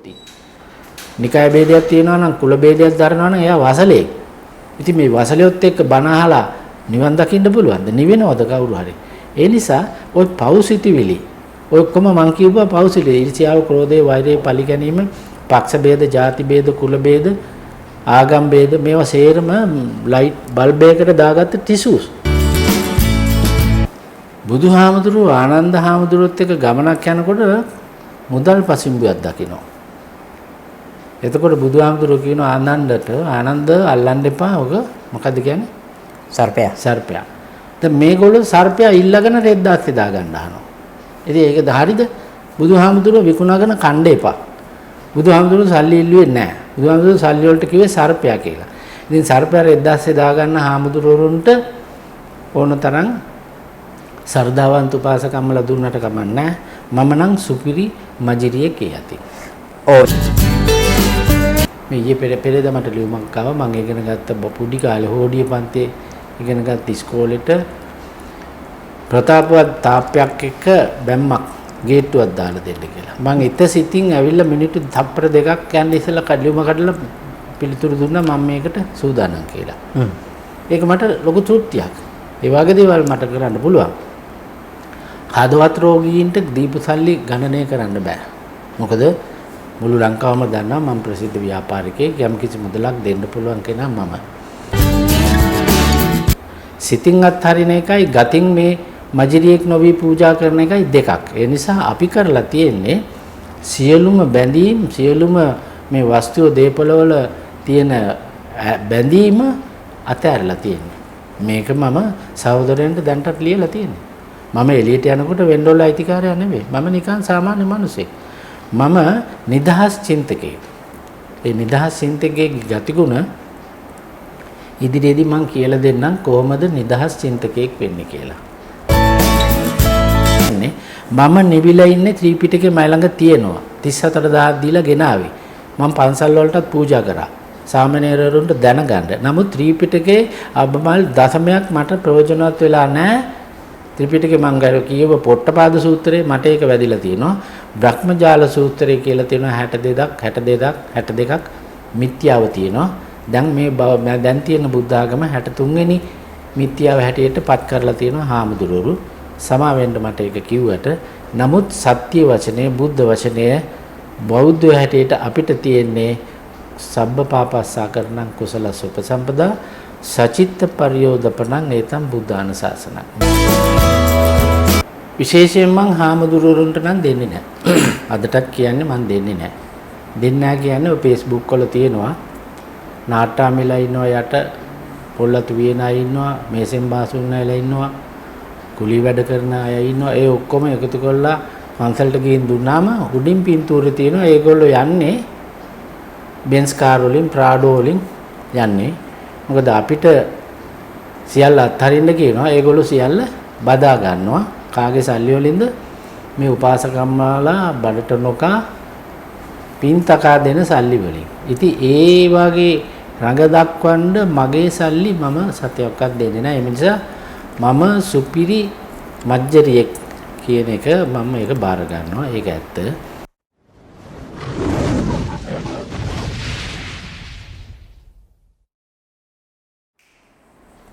හෝති. නිකාය ભેදයක් තියෙනවා නම් කුල ભેදයක් දරනවා නම් එයා වසලෙක්. ඉතින් මේ වසලියොත් එක්ක බණ අහලා නිවන් දකින්න පුළුවන්ද? නිවෙනවද කවුරු හරි? ඒ නිසා ওই පෞසිතිවිලි ඔය ඔක්කොම මං කියුවා පෞසිතිවිලි ඊර්ෂ්‍යාව, ක්‍රෝධය, වෛරය, පලි ගැනීම, පක්ෂ ભેද, ಜಾති ભેද, කුල ભેද, ආගම් ભેද මේවා සේරම ලයිට් බල්බ් එකකට දාගත්ත ටිෂුස්. බුදුහාමුදුරුවෝ ආනන්ද හාමුදුරුවොත් එක්ක ගමනක් යනකොට මුදල් පසිම්බුවක් දකිනවා. එතකොට බුදුහාමුදුරුවෝ කියනවා ආනන්දට ආනන්ද අල්ලන්න එපා. ඔක මොකද්ද කියන්නේ? සර්පයා. සර්පයා. දැන් මේගොල්ලෝ සර්පයා ඉල්ලගෙන රෙද්දාස්සේ දා ගන්න අහනවා. ඉතින් ඒක හරියද? බුදුහාමුදුරුවෝ විකුණාගෙන කණ්ඩ එපා. බුදුහාමුදුරුවෝ සල්ලි ඉල්ලුවේ නැහැ. බුදුහාමුදුරුවෝ සල්ලි වලට කිව්වේ සර්පයා කියලා. ඉතින් සර්පයා රෙද්දාස්සේ දා ගන්න හාමුදුරුවරුන්ට ඕන තරම් සර්දාවන්ත උපාසකම්මලා දුන්නට කමන්නේ. මම නම් සුපිරි මජිරියෙක් යති. ඔව්. මේ ඊයේ පෙරේද මට ලියුමක් ආවා. මම ඉගෙන ගත්ත පොඩි කාලේ හෝඩිය පන්තියේ ඉගෙන ගත්ත ඉස්කෝලේට ප්‍රතාපවත් තාප්පයක් එක්ක බැම්මක් ගේට්ටුවක් දාලා දෙන්න කියලා. මම ඉත සිතින් ඇවිල්ලා මිනිත්තු තප්පර දෙකක් යන්න ඉස්සෙල්ලා කඩලියුම කඩලා පිළිතුරු දුන්නා මම මේකට සූදානම් කියලා. ඒක මට ලොකු තෘප්තියක්. ඒ වගේ දේවල් මට කරන්න පුළුවන්. හදවත් රෝගීන්ට දීපු සල්ලි ගණනය කරන්න බෑ. මොකද මුළු ලංකාවම දන්නවා මම ප්‍රසිද්ධ ව්‍යාපාරිකයෙක්. යම් කිසි මුදලක් දෙන්න පුළුවන් කෙනා මම. සිතින් අත්හරින එකයි ගතින් මේ මජිරියෙක් නොවි පූජා කරන එකයි දෙකක්. ඒ නිසා අපි කරලා තියෙන්නේ සියලුම බැඳීම් සියලුම මේ වස්තුව දේපලවල තියෙන බැඳීම අතහැරලා තියෙන්නේ. මේක මම සහෝදරයන්ට දැන්ටත් ලියලා තියෙන්නේ. මම එළියට යනකොට වෙන්ඩෝල අයිතිකාරයා නෙවෙයි. මම නිකන් සාමාන්‍ය මිනිසෙක්. මම නිදහස් චින්තකයෙක්. ඒ නිදහස් චින්තකයේ ගතිගුණ ඉදිරියේදී මම කියලා දෙන්නම් කොහොමද නිදහස් චින්තකයෙක් වෙන්නේ කියලා. මම නිවිලා ඉන්නේ ත්‍රිපිටකේ මයි ළඟ තියෙනවා. 34000ක් දීලා ගෙනාවේ. මම පන්සල් වලටත් පූජා කරා. සාමණේරවරුන්ට දැනගන්න. නමුත් ත්‍රිපිටකේ අබමල් දශමයක් මට ප්‍රයෝජනවත් වෙලා නැහැ. ත්‍රිපිටකේ මම ගාව කියව පොට්ටපාද සූත්‍රයේ මට ඒක වැදිලා තියෙනවා. බ්‍රහ්මජාල සූත්‍රය කියලා තියෙනවා 62ක් මිත්‍යාව තියෙනවා. දැන් මේ දැන් තියෙන බුද්ධ ආගම 63 වෙනි මිත්‍යාව හැටියට පත් කරලා තියෙනවා හාමුදුරුවෝ. සමා වෙන්න මට ඒක කිව්වට නමුත් සත්‍ය වචනේ බුද්ධ වචනය බෞද්ධ හැටියට අපිට තියෙන්නේ සබ්බ පාපස්සා කරණං කුසලස උපසම්පදා සචිත්ත පරියෝදපණං ඒතම් බුද්ධාන ශාසනං. විශේෂයෙන් මං හාමුදුරුවරුන්ට නම් දෙන්නේ නැහැ. අදටත් කියන්නේ මං දෙන්නේ නැහැ. දෙන්නේ නැහැ කියන්නේ ඔය Facebook වල තියෙනවා නාට්‍යාමිලා ඉන්නවා යට පොල්ලතු වියන අය ඉන්නවා මේසෙන් බාසුන් අයලා ඉන්නවා කුලී වැඩ කරන අය ඉන්නවා. ඒ ඔක්කොම එකතු කරලා පන්සලට ගිහින් දුන්නාම උඩින් පින්තූරේ තියෙනවා. ඒගොල්ලෝ යන්නේ බෙන්ස් කාර් වලින් ප්‍රාඩෝ වලින් යන්නේ. මොකද අපිට සියල්ල අත්හරින්න කියනවා. ඒගොල්ලෝ සියල්ල බදා ගන්නවා. කාගේ සල්ලි වලින්ද? මේ උපාසකම්මාලා බඩට නොකා පින් තකා දෙන සල්ලි වලින්. ඉතින් ඒ වගේ රඟ දක්වන්න මගේ සල්ලි මම සතයක්වත් දෙන්නේ නැහැ. ඒ නිසා මම සුපිරි මජ්ජරියෙක් කියන එක මම ඒක බාර ගන්නවා. ඒක ඇත්ත.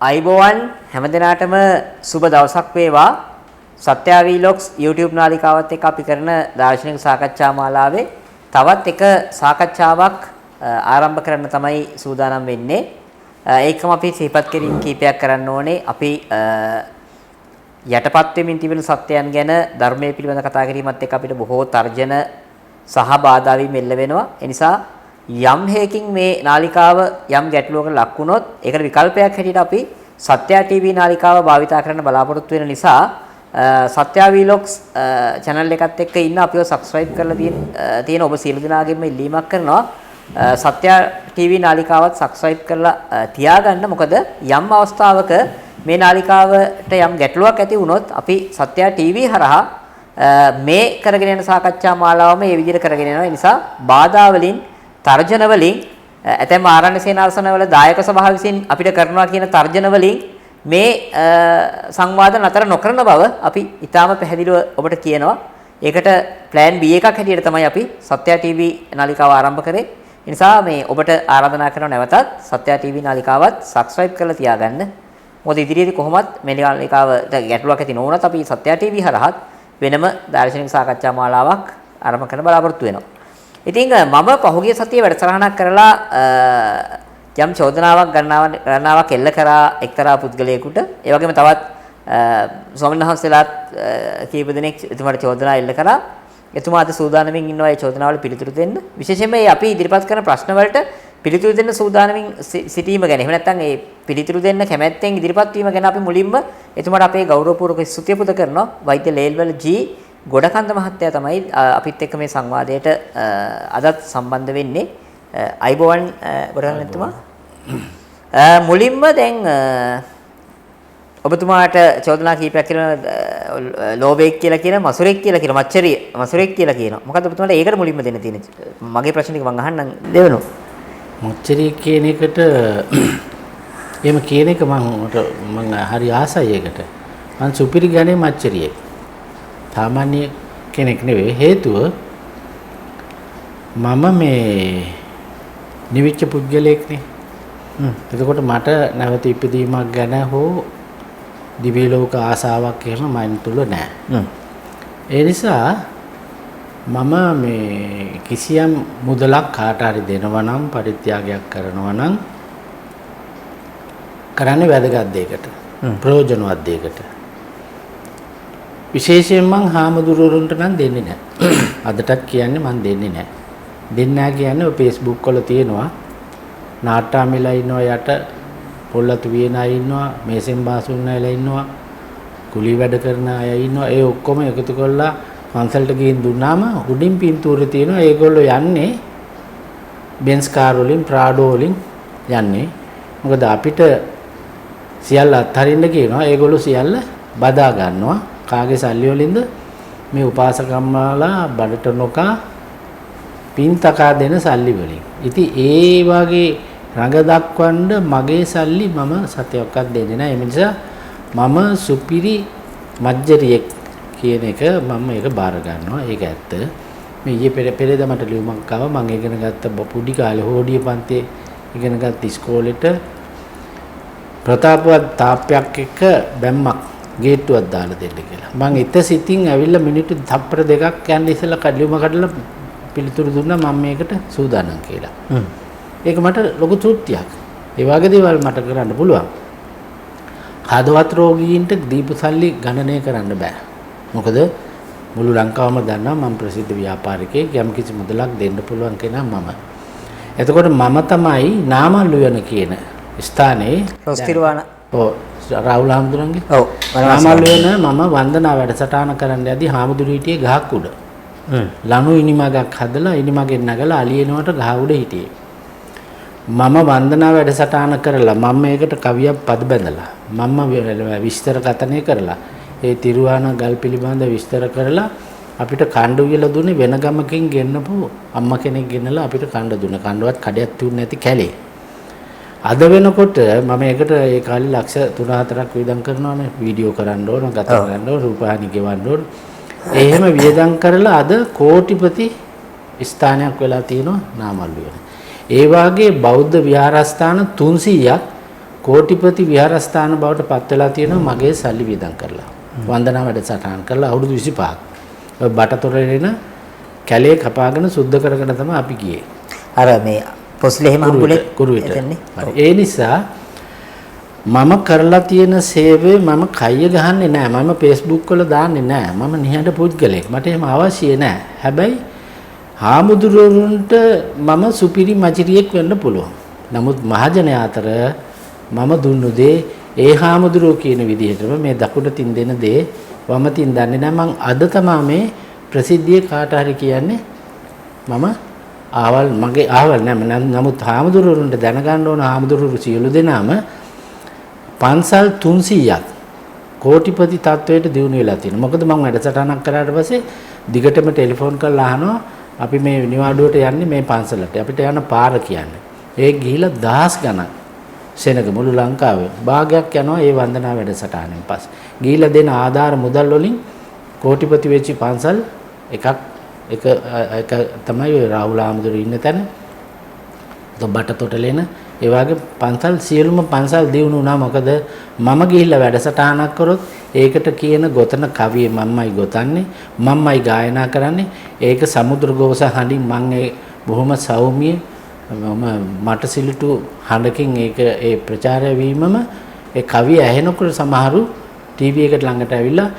අයිබෝවන් හැමදිනාටම සුබ දවසක් වේවා. සත්‍යා වීලොග්ස් YouTube නාලිකාවත් එක්ක අපි කරන දාර්ශනික සාකච්ඡා මාලාවේ තවත් එක සාකච්ඡාවක් ආරම්භ කරන්න තමයි සූදානම් වෙන්නේ. ඒකම අපි සිහිපත් කිරීම කීපයක් කරන්න ඕනේ. අපි යටපත් වෙමින් තිබෙන සත්‍යයන් ගැන ධර්මයේ පිළිබඳ කතා කිරීමත් එක්ක අපිට බොහෝ තර්ජන සහ බාධා වීම එල්ල වෙනවා. ඒ නිසා යම් හේකින් මේ නාලිකාව යම් ගැටලුවකට ලක් වුණොත් ඒකට විකල්පයක් හැටියට අපි සත්‍යා TV නාලිකාව භාවිතා කරන්න බලාපොරොත්තු වෙන නිසා සත්‍යා වීලොග්ස් channel එකත් එක්ක ඉන්න අපිව subscribe කරලා තියෙන ඔබ සියලු දෙනාගෙන්ම ඉල්ලීමක් කරනවා. සත්‍යා TV නාලිකාවත් subscribe කරලා තියාගන්න. මොකද යම් අවස්ථාවක මේ නාලිකාවට යම් ගැටලුවක් ඇති වුණොත් අපි සත්‍යා TV හරහා මේ කරගෙන යන සාකච්ඡා මාලාවම මේ විදිහට කරගෙන යනවා. ඒ නිසා බාධා වලින් තර්ජන වලින් ඇතැම් ආරණ්‍ය සේනාසනවල දායක සභාව විසින් අපිට කරනවා කියන තර්ජන වලින් මේ සංවාද නතර නොකරන බව අපි ඊටාම පැහැදිලිව ඔබට කියනවා. ඒකට plan B එකක් හැටියට තමයි අපි සත්‍ය TV නාලිකාව ආරම්භ කරේ. ඒ නිසා මේ ඔබට ආරාධනා කරනවා නැවතත් සත්‍ය TV නාලිකාවත් subscribe කරලා තියාගන්න. මොකද ඉදිරියේදී කොහොමත් මේ නාලිකාවට ගැටලුවක් ඇති නොවුනත් අපි සත්‍ය TV හරහත් වෙනම දාර්ශනික සාකච්ඡා මාලාවක් ආරම්භ කරන්න බලාපොරොත්තු වෙනවා. ඉතින් මම පහුගිය සතියේ වැඩසටහනක් කරලා යම් චෝදනාවක් ගණනාවක් එල්ල කරා එක්තරා පුද්ගලයෙකුට. ඒ වගේම තවත් ස්වාමීන් වහන්සේලාත් කීප දෙනෙක් එතුමාට චෝදනා එල්ල කරා. එතුමා අද සූදානමින් ඉන්නවා ඒ චෝදනාවල පිළිතුරු දෙන්න. විශේෂයෙන්ම මේ අපි ඉදිරිපත් කරන ප්‍රශ්න වලට පිළිතුරු දෙන්න සූදානමින් සිටීම ගැන. එහෙම නැත්නම් ඒ පිළිතුරු දෙන්න කැමැත්තෙන් ඉදිරිපත් වීම ගැන අපි මුලින්ම එතුමාට අපේ ගෞරවපූර්වක ස්තුතිය පුද කරනවා. වෛද්‍ය ලේල්වල ජී ගොඩකන්ද මහත්තයා තමයි අපිත් එක්ක මේ සංවාදයට අදත් සම්බන්ධ වෙන්නේ. අයිබෝවන් ගොඩකන්ද එතුමා. මුලින්ම දැන් ඔබතුමාට චෝදනා කීපයක් කියන ලෝබෙක් කියලා කියන මසුරෙක් කියලා කියන මසුරෙක් කියලා කියනවා. මොකද ඔබතුමාට ඒකට මුලින්ම දෙන්න තියෙන මගේ ප්‍රශ්න ටික මම අහන්නම් දෙවෙනු. මච්චරිය කියන එකට එහෙම කියන එක මම හරි ආසයි ඒකට. මං සුපිරි ගණේ මච්චරියෙක්. සාමාන්‍ය කෙනෙක් නෙවෙයි. හේතුව මම මේ නිවිච්ච පුද්ගලයෙක්නේ. එතකොට මට නැවත ඉපදීමක් ගැන හෝ දිව්‍ය ලෝක ආසාවක් එහෙම මයින් තුල නැහැ. ඒ නිසා මම මේ කිසියම් මුදලක් කාට හරි දෙනවා නම් පරිත්‍යාගයක් කරනවා නම් කරන්නේ වැදගත් දෙයකට. ප්‍රයෝජනවත් දෙයකට. විශේෂයෙන් මං හාමුදුරුවරුන්ට නම් දෙන්නේ නැහැ. අදටත් කියන්නේ මං දෙන්නේ නැහැ. දෙන්නේ නැහැ කියන්නේ ඔය Facebook වල තියෙනවා නාට්‍යාමිලා ඉන්නවා යට පොල්ලතු වියන අය ඉන්නවා මේසෙන් බාසුන් අයලා ඉන්නවා කුලී වැඩ කරන අය ඉන්නවා ඒ ඔක්කොම එකතු කරලා කන්සල්ට් ගිහින් දුන්නාම උඩින් පින්තූරේ තියෙනවා ඒගොල්ලෝ යන්නේ බෙන්ස් කාර් වලින් ප්‍රාඩෝ වලින් යන්නේ මොකද අපිට සියල්ල අත්හරින්න කියනවා ඒගොල්ලෝ සියල්ල බදා ගන්නවා කාගේ සල්ලි වලින්ද මේ උපාසකම්මාලා බඩට නොකා පින් තකා දෙන සල්ලි වලින් ඉතින් ඒ වගේ රඟ දක්වන්න මගේ සල්ලි මම සතයක්වත් දෙන්නේ නැහැ. ඒ නිසා මම සුපිරි මජ්ජරියෙක් කියන එක මම ඒක බාර ගන්නවා. ඒක ඇත්ත. මේ ඊයේ පෙරේද මට ලියුමක් ආවා. මම ඉගෙන ගත්ත පුඩි කාලේ හෝඩිය පන්තියේ ඉගෙන ගත්ත ඉස්කෝලේට ප්‍රතාපවත් තාප්පයක් එක්ක බැම්මක් ගේට්ටුවක් දාලා දෙන්න කියලා. මම ඉත සිතින් ඇවිල්ලා මිනිත්තු තප්පර දෙකක් යන්න ඉස්සෙල්ලා ලියුම කඩලා පිළිතුරු දුන්නා මම මේකට සූදානම් කියලා. ඒක මට ලොකු තෘප්තියක්. ඒ වගේ දේවල් මට කරන්න පුළුවන්. හදවත් රෝගීන්ට දීපු සල්ලි ගණනය කරන්න බෑ. මොකද මුළු ලංකාවම දන්නවා මම ප්‍රසිද්ධ ව්‍යාපාරිකයෙක් යම් කිසි මුදලක් දෙන්න පුළුවන් කෙනා මම. එතකොට මම තමයි නාමල්ලුවන කියන ස්ථානයේ රොස්තිරුවාන රාහුල හාමුදුරන්ගේ නාමල්ලුවන මම වන්දනා වැඩසටහන කරන්න යදී හාමුදුරු හිටියේ ගහක් උඩ. ලනු ඉනිමගක් හදලා ඉනිමගෙන් නැගලා අලියනවට ගහ උඩ හිටියේ. මම වන්දනා වැඩසටහන කරලා මම මේකට කවියක් පද බැඳලා මම විස්තර කතනය කරලා ඒ තිරුවාන ගල් පිළිබඳ විස්තර කරලා අපිට කණ්ඩු කියලා දුන්නේ වෙන ගමකින් ගෙන්නපු අම්මා කෙනෙක් ගෙනලා අපිට කණ්ඩ දුන්නා. කණ්ඩවත් කඩයක් තුන්නේ නැති කැලේ. අද වෙනකොට මම ඒකට ඒ කාලේ ලක්ෂ 3-4ක් වියදම් කරනවානේ. වීඩියෝ කරන්න ඕන, ගත කරන්න ඕන, රූපවාහිනි ගෙවන්න ඕන. එහෙම වියදම් කරලා අද කෝටිපති ස්ථානයක් වෙලා තියෙනවා නාමල්ලුවේ. ඒ වාගේ බෞද්ධ විහාරස්ථාන 300ක් කෝටිපති විහාරස්ථාන බවට පත් වෙලා තියෙනවා මගේ සල්ලි වියදම් කරලා. වන්දනා වැඩසටහන් කරලා අවුරුදු 25ක්. ඔය බටතොරේන කැලේ කපාගෙන සුද්ධ කරගෙන තමයි අපි ගියේ. අර මේ පොස්ලේ එහෙම හම්බුනේ කුරුවිට. ඒ නිසා මම කරලා තියෙන සේවය මම කය ගහන්නේ නැහැ. මම Facebook වල දාන්නේ නැහැ. මම නිහඬ පුද්ගලෙක්. මට එහෙම අවශ්‍ය නැහැ. හැබැයි හාමුදුරුවන්ට මම සුපිරි මජිරියෙක් වෙන්න පුළුවන්. නමුත් මහජනයා අතර මම දුන්නු දේ ඒ හාමුදුරුවෝ කියන විදිහටම මේ දකුණ තින් දෙන දේ වම තින් දන්නේ නැහැ. මං අද තමයි මේ ප්‍රසිද්ධිය කාට හරි කියන්නේ මම මගේ ආවල් නෑ. නමුත් හාමුදුරුවන්ට දැනගන්න ඕන හාමුදුරුවෝ සියලු දෙනාම පන්සල් 300ක් කෝටිපති තත්වයට දියුණු වෙලා තියෙනවා. මොකද මම වැඩසටහනක් කරාට පස්සේ දිගටම ටෙලිෆෝන් කරලා අහනවා අපි මේ නිවාඩුවට යන්නේ මේ පන්සලට. අපිට යන පාර කියන්නේ. ඒ ගිහිලා දහස් ගණන් සෙනග මුළු ලංකාවේ භාගයක් යනවා ඒ වන්දනා වැඩසටහනෙන් පස්සේ. ගිහිලා දෙන ආධාර මුදල් වලින් කෝටිපති වෙච්ච පන්සල් එක තමයි ඔය රාහුල ආමඳුර ඉන්න තැන. බට තොටලේන ඒ වගේ පන්සල් සියලුම පන්සල් දියුණු වුණා. මොකද මම ගිහිල්ලා වැඩසටහනක් කරොත් ඒකට කියන ගොතන කවිය මම්මයි ගොතන්නේ, මම්මයි ගායනා කරන්නේ. ඒක සමුද්‍රඝෝෂ හඬින් මම ඒ බොහොම සෞම්‍ය මට සිලිටු හඬකින් ඒක ඒ ප්‍රචාරය වීමම ඒ කවිය ඇහෙනකොට සමහරු ටීවී එකට ළඟට ඇවිල්ලා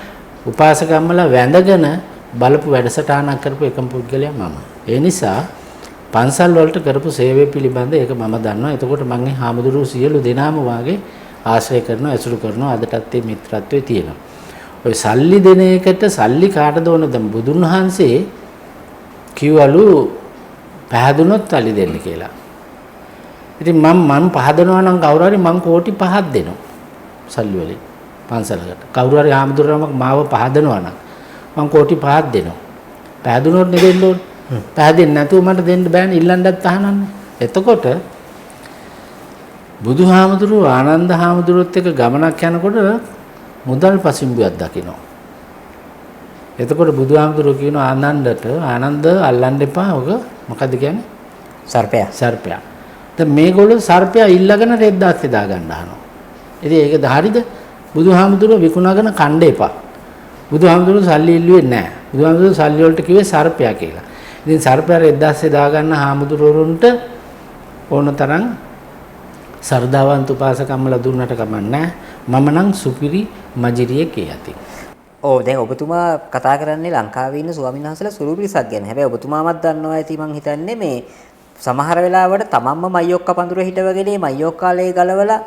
උපාසකම්මලා වැඳගෙන බලපු වැඩසටහනක් කරපු එකම පුද්ගලයා මම. ඒ නිසා පන්සල් වලට කරපු සේවය පිළිබඳ ඒක මම දන්නවා. එතකොට මම මේ හාමුදුරුවෝ සියලු දෙනාම වාගේ ආශ්‍රය කරනවා, ඇසුරු කරනවා. අදටත් මේ මිත්‍රත්වයේ තියෙනවා. ඔය සල්ලි දෙන එකට සල්ලි කාටද ඕන? දැන් බුදුන් වහන්සේ කිව්වලු පහදුනොත් සල්ලි දෙන්න කියලා. ඉතින් මම පහදනවා නම් කවුරු හරි මම කෝටි 5ක් දෙනවා. සල්ලි වලින් පන්සලකට. කවුරු හරි හාමුදුරුවෝ මාව පහදනවා නම් මම කෝටි 5ක් දෙනවා. පහදුනොත් නෙදෙන්න ඕන. පහදෙන්නේ නැතුව මට දෙන්න බෑනේ, ඉල්ලන්නත් අහනන්නේ. එතකොට බුදුහාමුදුරුවෝ ආනන්ද හාමුදුරුවොත් එක්ක ගමනක් යනකොට මුදල් පසිම්බුවක් දකිනවා. එතකොට බුදුහාමුදුරුවෝ කියනවා ආනන්දට, ආනන්ද අල්ලන්න එපා. ඔක මොකද්ද කියන්නේ? සර්පයා. දැන් මේගොල්ලෝ සර්පයා ඉල්ලගෙන රෙද්දාත් දා ගන්න අහනවා. ඉතින් ඒක හරියද? බුදුහාමුදුරුවෝ විකුණාගෙන කණ්ඩ එපා. බුදුහාමුදුරුවෝ සල්ලි ඉල්ලුවේ නැහැ. බුදුහාමුදුරුවෝ සල්ලි වලට කිව්වේ සර්පයා කියලා. ඉතින් සර්පයා රෙද්දාස්සේ දා ගන්න හාමුදුරුවරුන්ට ඕන තරම් සර්දාවන්ත උපාසකම්මලා දුන්නට කමන්නේ. මම නම් සුපිරි මජිරියෙක් යති. ඔව් දැන් ඔබතුමා කතා කරන්නේ ලංකාවේ ඉන්න ස්වාමීන් වහන්සේලා සුළු පිරිසක් ගැන. හැබැයි ඔබතුමාමත් දන්නවා ඇති මං හිතන්නේ මේ සමහර වෙලාවට තමන්ම මයියොක්ක පඳුර හිටවගෙන මයියොක්කාලේ ගලවලා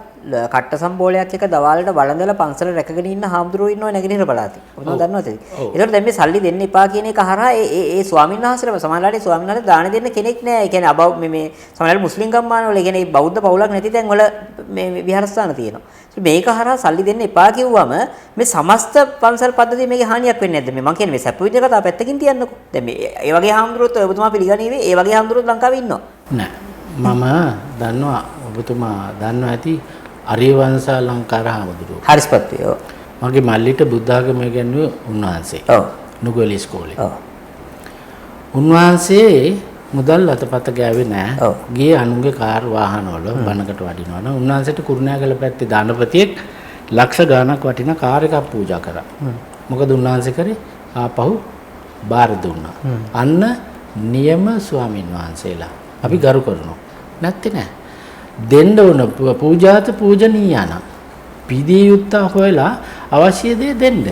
කට්ට සම්බෝලයක් එක දවාලට වළඳලා පන්සල රැකගෙන ඉන්න හාමුදුරුවෝ ඉන්නව නැගෙනහිර පළාතේ. ඔබතුමා දන්නවද? ඒකට දැන් මේ සල්ලි දෙන්න එපා කියන එක හරහා ඒ ස්වාමීන් වහන්සේලා සමහරලාට ස්වාමීන් වහන්සේ දාන දෙන්න කෙනෙක් නෑ. ඒ කියන්නේ අබව මේ සමහරලාට මුස්ලිම් ගම්මාන වල, ඒ කියන්නේ බෞද්ධ පවුලක් නැති තැන් වල මේ විහාරස්ථාන තියෙනවා. මේක හරහා සල්ලි දෙන්න එපා කිව්වම මේ සමස්ත පන්සල් පද්ධතිය මේකේ හානියක් වෙන්නේ නැද්ද? මේ මං කියන්නේ මේ සැප විඳ කතාව පැත්තකින් තියන්නකෝ. දැන් මේ ඒ වගේ හාමුදුරුවෝත් ඔබතුමා පිළිගනීවේ? ඒ වගේ හාමුදුරුවෝත් ලංකාවේ ඉන්නවා. නෑ. මම දන්නවා ඔබතුමා දන්නවා ඇති අරියවංශ ලංකාර හාමුදුරුවෝ. හරිස්පත්ති. ඔව්. මගේ මල්ලිට බුද්ධ ආගම ඉගෙනුවේ උන්වහන්සේ. ඔව්. නුගලී ඉස්කෝලේ. ඔව්. උන්වහන්සේ මුදල් අතපත ගෑවේ නෑ. ඔව්. ගියේ අනුන්ගේ කාර් වාහන වල බණකට වඩිනවා නම් උන්වහන්සේට කුරුණෑගල පැත්තේ දානපතියෙක් ලක්ෂ ගාණක් වටින කාර් එකක් පූජා කරා. මොකද උන්වහන්සේ කරේ ආපහු බාර දුන්නා. අන්න නියම ස්වාමින් වහන්සේලා අපි ගරු කරනවා. නැත්තේ නෑ. දෙන්න ඕන පූජාත පූජනීයන. පිදී යුත්තා හොයලා අවශ්‍ය දේ දෙන්න.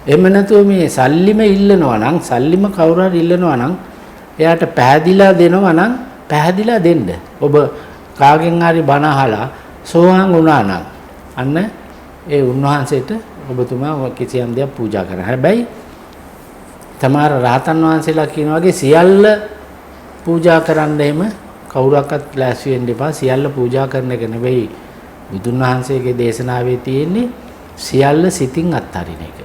එහෙම නැතුව මේ සල්ලිම ඉල්ලනවා නම්, සල්ලිම කවුරු හරි ඉල්ලනවා නම් එයාට පැහැදිලා දෙනවා නම් පැහැදිලා දෙන්න. ඔබ කාගෙන් හරි බණ අහලා සෝවාන් වුණා නම් අන්න ඒ උන්වහන්සේට ඔබතුමා කිසියම් දෙයක් පූජා කරන්න. හැබැයි තමාර රහතන් වහන්සේලා කියන වගේ සියල්ල පූජා කරන්න එහෙම කවුරක්වත් ලෑස්ති වෙන්න එපා. සියල්ල පූජා කරන එක නෙවෙයි බුදුන් වහන්සේගේ දේශනාවේ තියෙන්නේ. සියල්ල සිතින් අත්හරින එක.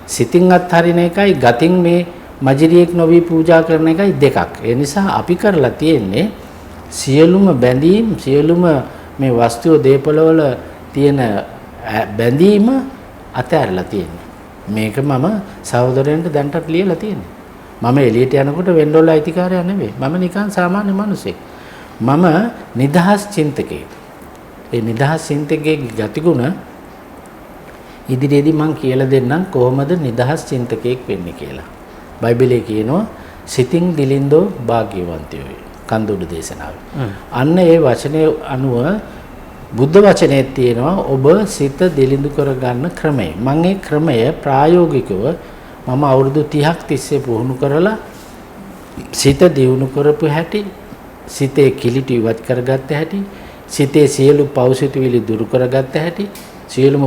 සිතින් අත්හරින එකයි ගතින් මේ මජිරියෙක් නොවි පූජා කරන එකයි දෙකක්. ඒ නිසා අපි කරලා තියෙන්නේ සියලුම බැඳීම්, සියලුම මේ වස්තුව දේපලවල තියෙන බැඳීම අතහැරලා තියෙන්නේ. මේක මම සහෝදරයන්ට දැන්ටත් ලියලා තියෙන්නේ. මම එළියට යනකොට වෙන්ඩෝල අයිතිකාරයා නෙවෙයි. මම නිකන් සාමාන්‍ය මිනිසෙක්. මම නිදහස් චින්තකයෙක්. ඒ නිදහස් චින්තකයේ ගතිගුණ ඉදිරියේදී මම කියලා දෙන්නම් කොහොමද නිදහස් චින්තකයෙක් වෙන්නේ කියලා. බයිබලයේ කියනවා සිතින් දිලින්දෝ භාග්‍යවන්තයෝයි. කන්දුඩු දේශනාවේ. අන්න ඒ වචනේ අනුව බුද්ධ වචනේ තියෙනවා ඔබ සිත දිලිඳු කරගන්න ක්‍රමය. මම ඒ ක්‍රමය ප්‍රායෝගිකව මම අවුරුදු 30ක් තිස්සේ පුහුණු කරලා සිත දියුණු කරපු හැටි, සිතේ කිලිටි ඉවත් කරගත්ත හැටි, සිතේ සියලු පෞසිතුවිලි දුරු කරගත්ත හැටි, සියලුම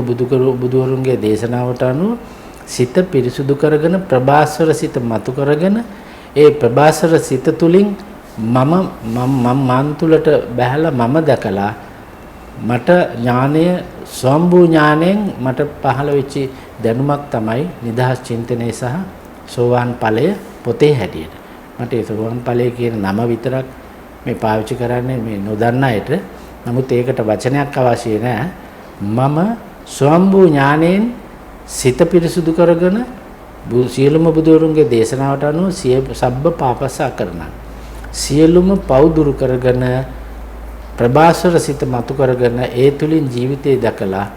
බුදුවරුන්ගේ දේශනාවට අනුව සිත පිරිසුදු කරගෙන ප්‍රභාස්වර සිත මතු කරගෙන ඒ ප්‍රභාස්වර සිත තුලින් මම තුලට බැහැලා මම දැකලා මට ඥානය සම්බු ඥාණයෙන් මට පහළ වෙච්ච දැනුමක් තමයි නිදහස් චින්තනයේ සහ සෝවාන් ඵලය පොතේ හැටියට. මට ඒ සෝවාන් ඵලය කියන නම විතරක් මේ පාවිච්චි කරන්නේ මේ නොදන්න අයට. නමුත් ඒකට වචනයක් අවශ්‍ය නැහැ. මම සම්බු ඥාණයෙන් සිත පිරිසුදු කරගෙන සියලුම බුදුරුන්ගේ දේශනාවට අනුව සබ්බ පාපස්සා කරන සියලුම පව් දුරු කරගෙන ප්‍රභාස්වර සිත මතු කරගෙන ඒ තුලින් ජීවිතය දැකලා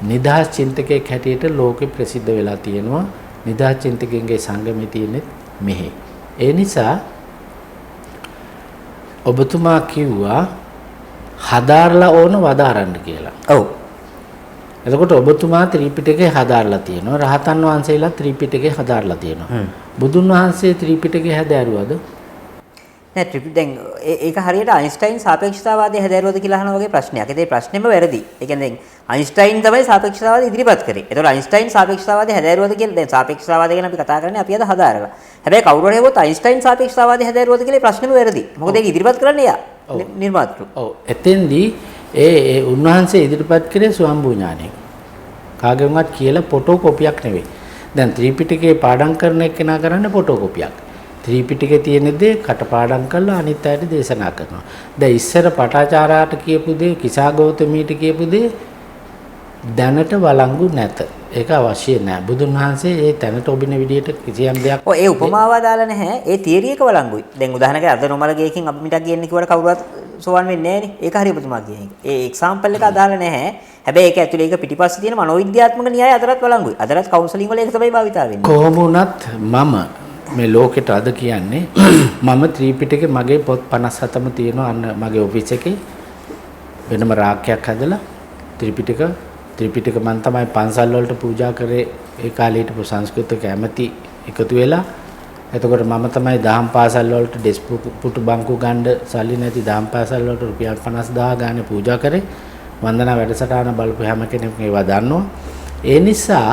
නිදහස් චින්තකයෙක් හැටියට ලෝකෙ ප්‍රසිද්ධ වෙලා තියෙනවා. නිදහස් චින්තකයන්ගේ සංගමයේ තියෙන්නේ මෙහි. ඒ නිසා ඔබතුමා කිව්වා හදාarලා ඕන වදාරන්න කියලා. ඔව්. එතකොට ඔබතුමා ත්‍රිපිටකය හදාarලා තියෙනවා. රහතන් වහන්සේලා ත්‍රිපිටකය හදාarලා තියෙනවා. බුදුන් වහන්සේ ත්‍රිපිටකය හැදෑරුවද? නෑ දැන් ඒක හරියට අයින්ස්ටයින් සාපේක්ෂතාවාදය හැදෑරුවද කියලා අහන වගේ ප්‍රශ්නයක්. ඒ ප්‍රශ්නේම වැරදි. ඒ කියන්නේ දැන් අයින්ස්ටයින් තමයි සාපේක්ෂතාවාදය ඉදිරිපත් කරේ. ඒතකොට අයින්ස්ටයින් සාපේක්ෂතාවාදය හැදෑරුවද කියලා දැන් සාපේක්ෂතාවාදය ගැන අපි කතා කරන්නේ අපි අද හදාරලා. හැබැයි කවුරු හරි හෙවොත් අයින්ස්ටයින් සාපේක්ෂතාවාදය හැදෑරුවද කියලා ප්‍රශ්නේම වැරදි. මොකද ඒක ඉදිරිපත් කරන්නේ යා නිර්මාතෘ. ඔව්. එතෙන්දී ඒ උන්වහන්සේ ඉදිරිපත් කරේ ස්වයම්බු ඥානය. කාගෙන්වත් කියලා ෆොටෝ කොපියක් නෙවෙයි. දැන් ත්‍රිපිටකේ පාඩම් කරන එක්කෙනා කරන්නේ ෆොටෝ කොපියක්. ත්‍රිපිටකේ තියෙන දේ කටපාඩම් කරලා අනිත් අයට දේශනා කරනවා. දැන් ඉස්සර පටාචාරාට කියපු දේ, කිසා ගෞතමීට කියපු දේ දැනට වළංගු නැත. ඒක අවශ්‍ය නැහැ. බුදුන් වහන්සේ ඒ තැනට ඔබින විදියට කිසියම් දෙයක් ඔය ඒ උපමාව දාලා නැහැ. ඒ තියරි එක වළංගුයි. දැන් උදාහරණයක් අද නොමල ගේකින් අපි මිටක් ගේන්න කිව්වට කවුරුවත් සෝවන් වෙන්නේ නැහැ නේ. ඒක හරිය ඔබතුමා කියන එක. ඒ එක්සැම්පල් එක අදාළ නැහැ. හැබැයි ඒක ඇතුලේ ඒක පිටිපස්සේ තියෙන මනෝවිද්‍යාත්මක න්‍යාය අතරත් වළංගුයි. අදටත් කවුන්සලින් වල ඒක තමයි භාවිතා වෙන්නේ. කොහොම වුණත් මම මේ ලෝකෙට අද කියන්නේ මම ත්‍රිපිටකේ මගේ පොත් 57ම තියෙනවා අන්න මගේ ඔෆිස් එකේ වෙනම රාක්කයක් හදලා ත්‍රිපිටක මම තමයි පන්සල් වලට පූජා කරේ ඒ කාලේ හිටපු සංස්කෘත කැමැති එකතු වෙලා එතකොට මම තමයි දහම් පාසල් වලට ඩෙස්ක් පුටු බංකු ගන්න සල්ලි නැති දහම් පාසල් වලට රුපියල් 50000 ගානේ පූජා කරේ වන්දනා වැඩසටහන බලපු හැම කෙනෙක්ම ඒවා දන්නවා ඒ නිසා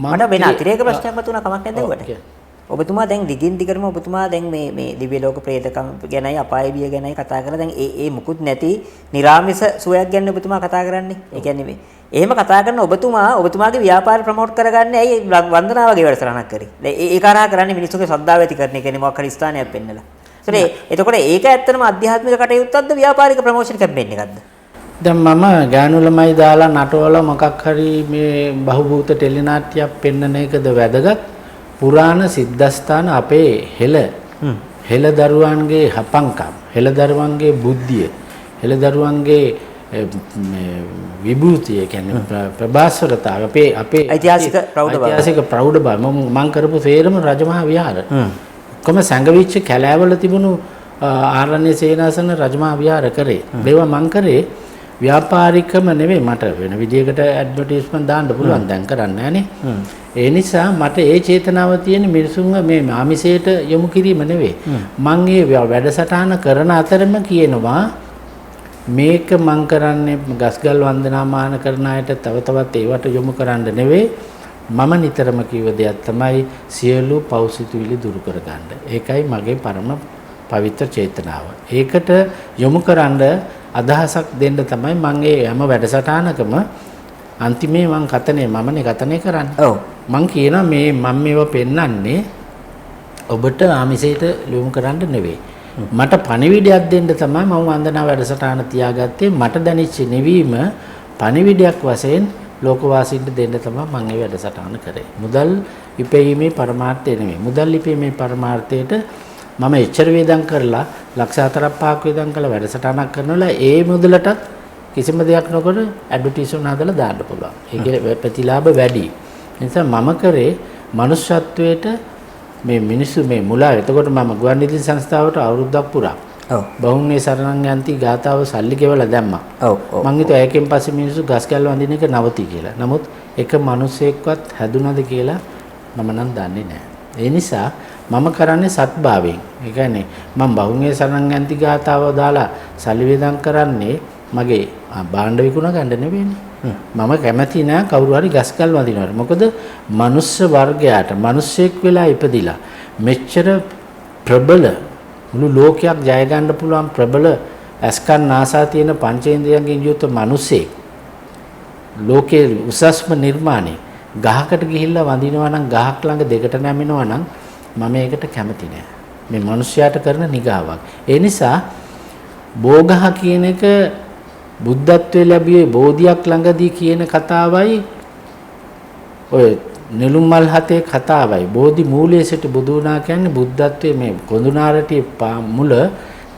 මට වෙන අතිරේක ප්‍රශ්නයක් මතුණා කමක් නැද්ද ඔබට? ඔබතුමා දැන් දිගින් දිගටම ඔබතුමා දැන් මේ දිව්‍ය ලෝක ප්‍රේතකම් ගැනයි අපාය බිය ගැනයි කතා කරලා දැන් ඒ මුකුත් නැති නිර්ාමිස සුවයක් ගැන ඔබතුමා කතා කරන්නේ. ඒ කියන්නේ මේ එහෙම කතා කරන ඔබතුමාගේ ව්‍යාපාර ප්‍රොමෝට් කරගන්නේ ඇයි වන්දනා වගේ වැඩසටහනක් කරේ. දැන් ඒ කරා කරන්නේ මිනිස්සුගේ ශ්‍රද්ධාව ඇති කරන එක නේ මොකක් හරි ස්ථානයක් පෙන්නලා. එතකොට ඒක ඇත්තටම ආධ්‍යාත්මික කටයුත්තක්ද ව්‍යාපාරික ප්‍රොමෝෂන් කැම්පේන් එකක්ද? දැන් මම ගානු ළමයි දාලා නටවල මොකක් හරි මේ බහුභූත ටෙලි නාට්‍යයක් පෙන්වන එකද වැදගත් පුරාණ සිද්ධාස්ථාන අපේ හෙළ දරුවන්ගේ හපංකම් හෙළ දරුවන්ගේ බුද්ධිය හෙළ දරුවන්ගේ විභූතිය කියන්නේ ප්‍රභාස්වරතාව අපේ ඓතිහාසික ප්‍රෞಢ බව මම කරපු සේරම රජමහා විහාර කොහොම සංගවිච්ච කැලෑවල තිබුණු ආරණ්‍ය සේනාසන රජමහා විහාර කරේ ඒවා මම කරේ ව්‍යාපාරිකම නෙවෙයි මට වෙන විදියකට ඇඩ්වර්ටයිස්මන්ට් දාන්න පුළුවන් දැන් කරන්නේ නැහනේ ඒ නිසා මට ඒ චේතනාව තියෙන මිනිසුන්ව මේ ආමිෂයට යොමු කිරීම නෙවෙයි මම මේ වැඩසටහන කරන අතරම කියනවා මේක මම කරන්නේ ගස්ගල් වන්දනාමාන කරන අයට තව තවත් ඒවට යොමු කරන්න නෙවෙයි මම නිතරම කිව්ව දෙයක් තමයි සියලු පෞසිතුවිලි දුරු කරගන්න ඒකයි මගේ පරම පවිත්‍ර චේතනාව ඒකට යොමු කරන්න අදහසක් දෙන්න තමයි මම ඒ හැම වැඩසටහනකම අන්තිමේ මම මමනේ කතනේ කරන්නේ. ඔව්. මම කියනවා මේ මම මේවා පෙන්වන්නේ ඔබට ආමිෂයට යොමු කරන්න නෙවෙයි. මට පණිවිඩයක් දෙන්න තමයි මම වන්දනා වැඩසටහන තියාගත්තේ. මට දැනෙච්ච නිවීම පණිවිඩයක් වශයෙන් ලෝකවාසීන්ට දෙන්න තමයි මම මේ වැඩසටහන කරේ. මුදල් ඉපැයීමේ පරමාර්ථය නෙවෙයි. මුදල් ඉපැයීමේ පරමාර්ථයට මම එච්චර වේදම් කරලා ලක්ෂ 4-5ක් වේදම් කළ වැඩසටහනක් කරනවල ඒ මුදලටත් කිසිම දෙයක් නොකර ඇඩ්වර්ටයිස්මන්ට් හදලා දාන්න පුළුවන්. ඒකේ ප්‍රතිලාභ වැඩි. ඒ නිසා මම කරේ මනුෂ්‍යත්වයට මේ මිනිස්සු මේ මුලා. එතකොට මම ගුවන්විදුලි සංස්ථාවට අවුරුද්දක් පුරා. ඔව්. බහුන්නේ සරණං යන්ති ගාතාව සල්ලි ගෙවලා දැම්මා. ඔව්. මං හිතුවා ඒකෙන් පස්සේ මිනිස්සු ගස් කැල්ල වඳින එක නවති කියලා. නමුත් එක මිනිසෙක්වත් හැදුනද කියලා මම නම් දන්නේ නැහැ. ඒ නිසා මම කරන්නේ සත්භාවයෙන්. ඒ කියන්නේ මම බහුන්නේ සරණං යන්ති ගාතාව දාලා සල්ලි වේදම් කරන්නේ මගේ භාණ්ඩ විකුණ ගන්න නෙවෙයිනේ. මම කැමති නෑ කවුරු හරි ගස්කල් වදිනවට. මොකද මනුස්ස වර්ගයාට මිනිස්සෙක් වෙලා ඉපදිලා මෙච්චර ප්‍රබල මුළු ලෝකයක් ජය ගන්න පුළුවන් ප්‍රබල ඇස්කන් නාසා තියෙන පංචේන්ද්‍රයන්ගෙන් යුක්ත මිනිසෙක් ලෝකේ උසස්ම නිර්මාණය ගහකට ගිහිල්ලා වඳිනවා නම් ගහක් ළඟ දෙකට නැමෙනවා නම් මම ඒකට කැමති නෑ. මේ මිනිස්යාට කරන නිගාවක්. ඒ නිසා බෝගහ කියන එක බුද්ධත්වයේ ලැබියේ බෝධියක් ළඟදී කියන කතාවයි ඔය නෙළුම් මල් හතේ කතාවයි බෝධි මූලයේ සිට බුදු වුණා කියන්නේ බුද්ධත්වයේ මේ කොඳුනාරටි මුල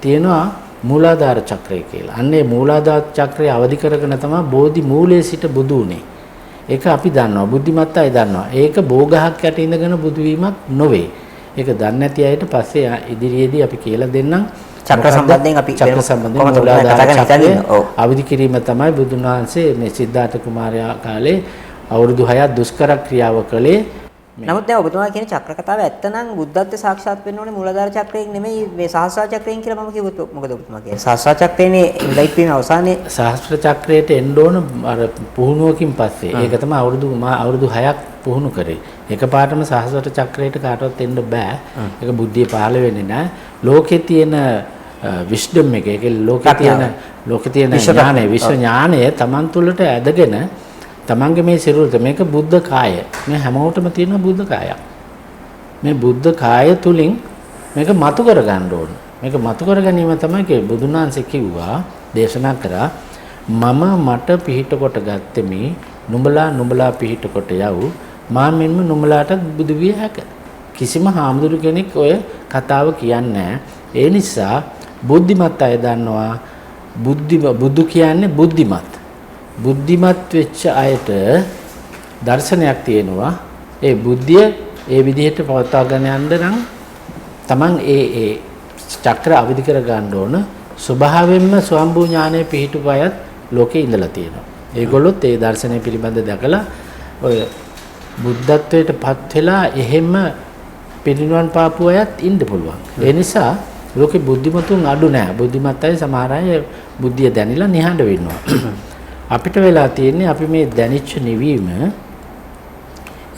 තියෙනවා මූලාධාර චක්‍රය කියලා. අන්නේ මූලාධාර චක්‍රය අවදි කරගෙන තමයි බෝධි මූලයේ සිට බුදු වුනේ. ඒක අපි දන්නවා බුද්ධිමත් අය දන්නවා. ඒක බෝගහක් යට ඉඳගෙන බුදු වීමක් නොවේ. ඒක දන්නේ නැති අයට පස්සේ ඉදිරියේදී අපි කියලා දෙන්නම්. චක්‍ර සම්බන්ධයෙන් අපි චක්‍ර සම්බන්ධයෙන් මූලාධාර චක්‍රය අවදි කිරීම තමයි බුදුන් වහන්සේ මේ සිද්ධාර්ථ කුමාරයා කාලේ අවුරුදු 6ක් දුෂ්කර ක්‍රියාව කළේ. නමුත් දැන් ඔබතුමා කියන චක්‍ර කතාව ඇත්තනම් බුද්ධත්වයේ සාක්ෂාත් වෙන්න ඕනේ මූලාධාර චක්‍රයෙන් නෙමෙයි මේ සහස්‍රාර චක්‍රයෙන් කියලා මම කිව්වොත් මොකද ඔබතුමා කියන්නේ? සහස්‍රාර චක්‍රයනේ ඉලයිට් වීම අවසානයේ සහස්‍ර චක්‍රයට එන්න ඕන අර පුහුණුවකින් පස්සේ. ඒක තමයි අවුරුදු 6ක් පුහුණු කරේ. එකපාරටම සහස්‍ර චක්‍රයට කාටවත් එන්න බෑ. ඒක බුද්ධිය පහළ වෙන්නේ නැහැ. ලෝකේ තියෙන විශ්ඩම් එක ඒක ලෝකේ තියෙන ඥානය විශ්ව ඥානය Taman තුළට ඇදගෙන තමන්ගේ මේ සිරුරට මේක බුද්ධ කාය. මේ හැමෝටම තියෙන බුද්ධ කායක්. මේ බුද්ධ කාය තුලින් මේක මතු කර ගන්න ඕන. මේක මතු කර ගැනීම තමයි බුදුන් වහන්සේ කිව්වා දේශනා කරා මම මට පිහිට කොට ගත්තෙමි නුඹලා පිහිට කොට යව් මා මෙන්ම නුඹලාටත් බුදු විය හැක. කිසිම හාමුදුරු කෙනෙක් ඔය කතාව කියන්නේ ඒ නිසා බුද්ධිමත් අය දන්නවා බුදු කියන්නේ බුද්ධිමත්. බුද්ධිමත් වෙච්ච අයට දර්ශනයක් තියෙනවා. ඒ බුද්ධිය ඒ විදිහට පවත්වාගෙන යන්න නම් Taman ඒ චක්‍ර අවදි කර ගන්න ඕන. ස්වභාවයෙන්ම ස්වම්භූ ඥානයේ පිහිටුපු අයත් ලෝකේ ඉඳලා තියෙනවා. ඒගොල්ලොත් ඒ දර්ශනය පිළිබඳ දැකලා ඔය බුද්ධත්වයටපත් වෙලා එහෙම පිරිනුවන් පාපු අයත් ඉන්න පුළුවන්. ඒ නිසා ලෝකේ බුද්ධිමතුන් අඩු නැහැ. බුද්ධිමත් අය සමහර අය බුද්ධිය දැනিলা නිහඬ වෙනවා. අපිට වෙලා තියෙන්නේ අපි මේ දැනිච්ච නිවීම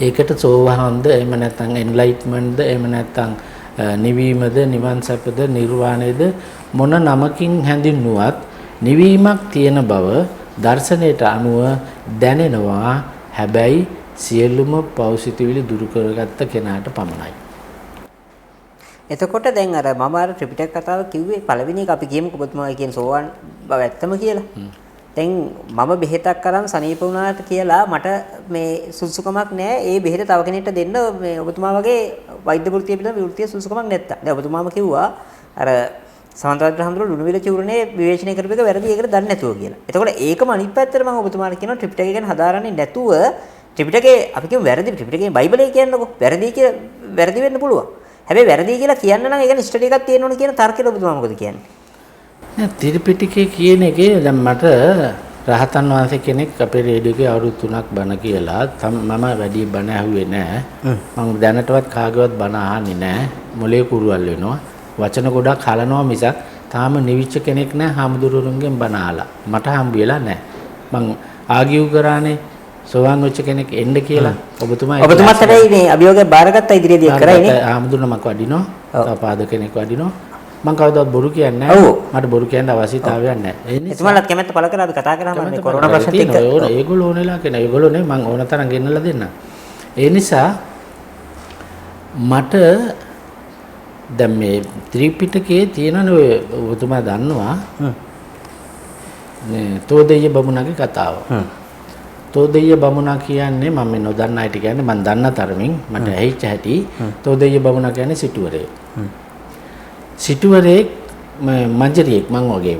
ඒකට සෝවහන්ද එහෙම නැත්නම් එන්ලයිට්මන්ට්ද එහෙම නැත්නම් නිවීමද නිවන් සැපද නිර්වාණයද මොන නමකින් හැඳින්නුවත් නිවීමක් තියෙන බව දර්ශනයට අනුව දැනෙනවා. හැබැයි සියලුම පෞසිතවිලි දුරු කරගත්ත කෙනාට පමණයි. එතකොට දැන් අර මම අර ත්‍රිපිටක කතාව කිව්වේ පළවෙනි එක අපි කියමුකෝ ඔබතුමා කියන සෝවාන් බව ඇත්තම කියලා. දැන් මම බෙහෙතක් අරන් සනීප වුණාට කියලා මට මේ සුසුකමක් නැහැ. ඒ බෙහෙත තව කෙනෙක්ට දෙන්න මේ ඔබතුමා වගේ වෛද්‍ය වෘත්තිය පිළිබඳ වෘත්තීය සුසුකමක් නැත්තම්. දැන් ඔබතුමාම කිව්වා අර සමන්තවත් හඳුරු ලුණු විල චූර්ණේ විවේචනය කරපු එක වැරදි ඒකට දන්නේ නැතුව කියලා. එතකොට ඒකම අනිත් පැත්තට මම ඔබතුමාට කියනවා ත්‍රිපිටකය ගැන හදාරන්නේ නැතුව ත්‍රිපිටකේ අපි කියමු වැරදි ත්‍රිපිටකේ බයිබලයේ කියන්නකෝ. වැරදි කියලා වැරදි වෙන්න පුළුවන්. හැබැයි වැරදි කියලා කියන්න නම් ඒක ස්ටඩි එකක් තියෙන්න ඕන කියන තර්කයට ඔබතුමා මොකද කියන්නේ? නෑ ත්‍රිපිටකයේ කියන එකේ දැන් මට රහතන් වහන්සේ කෙනෙක් අපේ රේඩියෝ එකේ අවුරුදු 3ක් බණ කියලා මම වැඩි බණ ඇහුවේ නෑ. මම දැනටවත් කාගේවත් බණ අහන්නේ නෑ. මොලේ කුරුවල් වෙනවා. වචන ගොඩක් හලනවා මිසක් තාම නිවිච්ච කෙනෙක් නෑ හාමුදුරුවන්ගෙන් බණ අහලා. මට හම්බ වෙලා නෑ. මං ආගියු කරානේ සෝවාන් වෙච්ච කෙනෙක් එන්න කියලා. ඔබතුමාත් හැබැයි මේ අභියෝගය බාරගත්ත ඉදිරියේදී කරයිනේ. හාමුදුරුවෝ මක් වඩිනවා. තව පාද කෙනෙක් වඩිනවා. මම කවදාවත් බොරු කියන්නේ නැහැ. මට බොරු කියන්න අවශ්‍යතාවයක් නැහැ. ඒ නිසා එතුමාලත් කැමැත්ත පළ කරලා අපි කතා කරාම මේ කොරෝනා ප්‍රශ්නෙත් එක්ක. ඒගොල්ලෝ ඕනෙලා කියන ඒගොල්ලෝ නේ මම ඕන තරම් ගෙන්නලා දෙන්න. ඒ නිසා මට දැන් මේ ත්‍රිපිටකයේ තියෙනනේ ඔබතුමා දන්නවා. මේ තෝදෙය බමුණගේ කතාව. තෝදෙය බමුණා කියන්නේ මම මේ නොදන්න අයට කියන්නේ මම දන්න තරමින් මට ඇහිච්ච හැටි තෝදෙය බමුණා කියන්නේ සිටුවරේ. සිටුවරේ මජරියෙක් මං වගේම.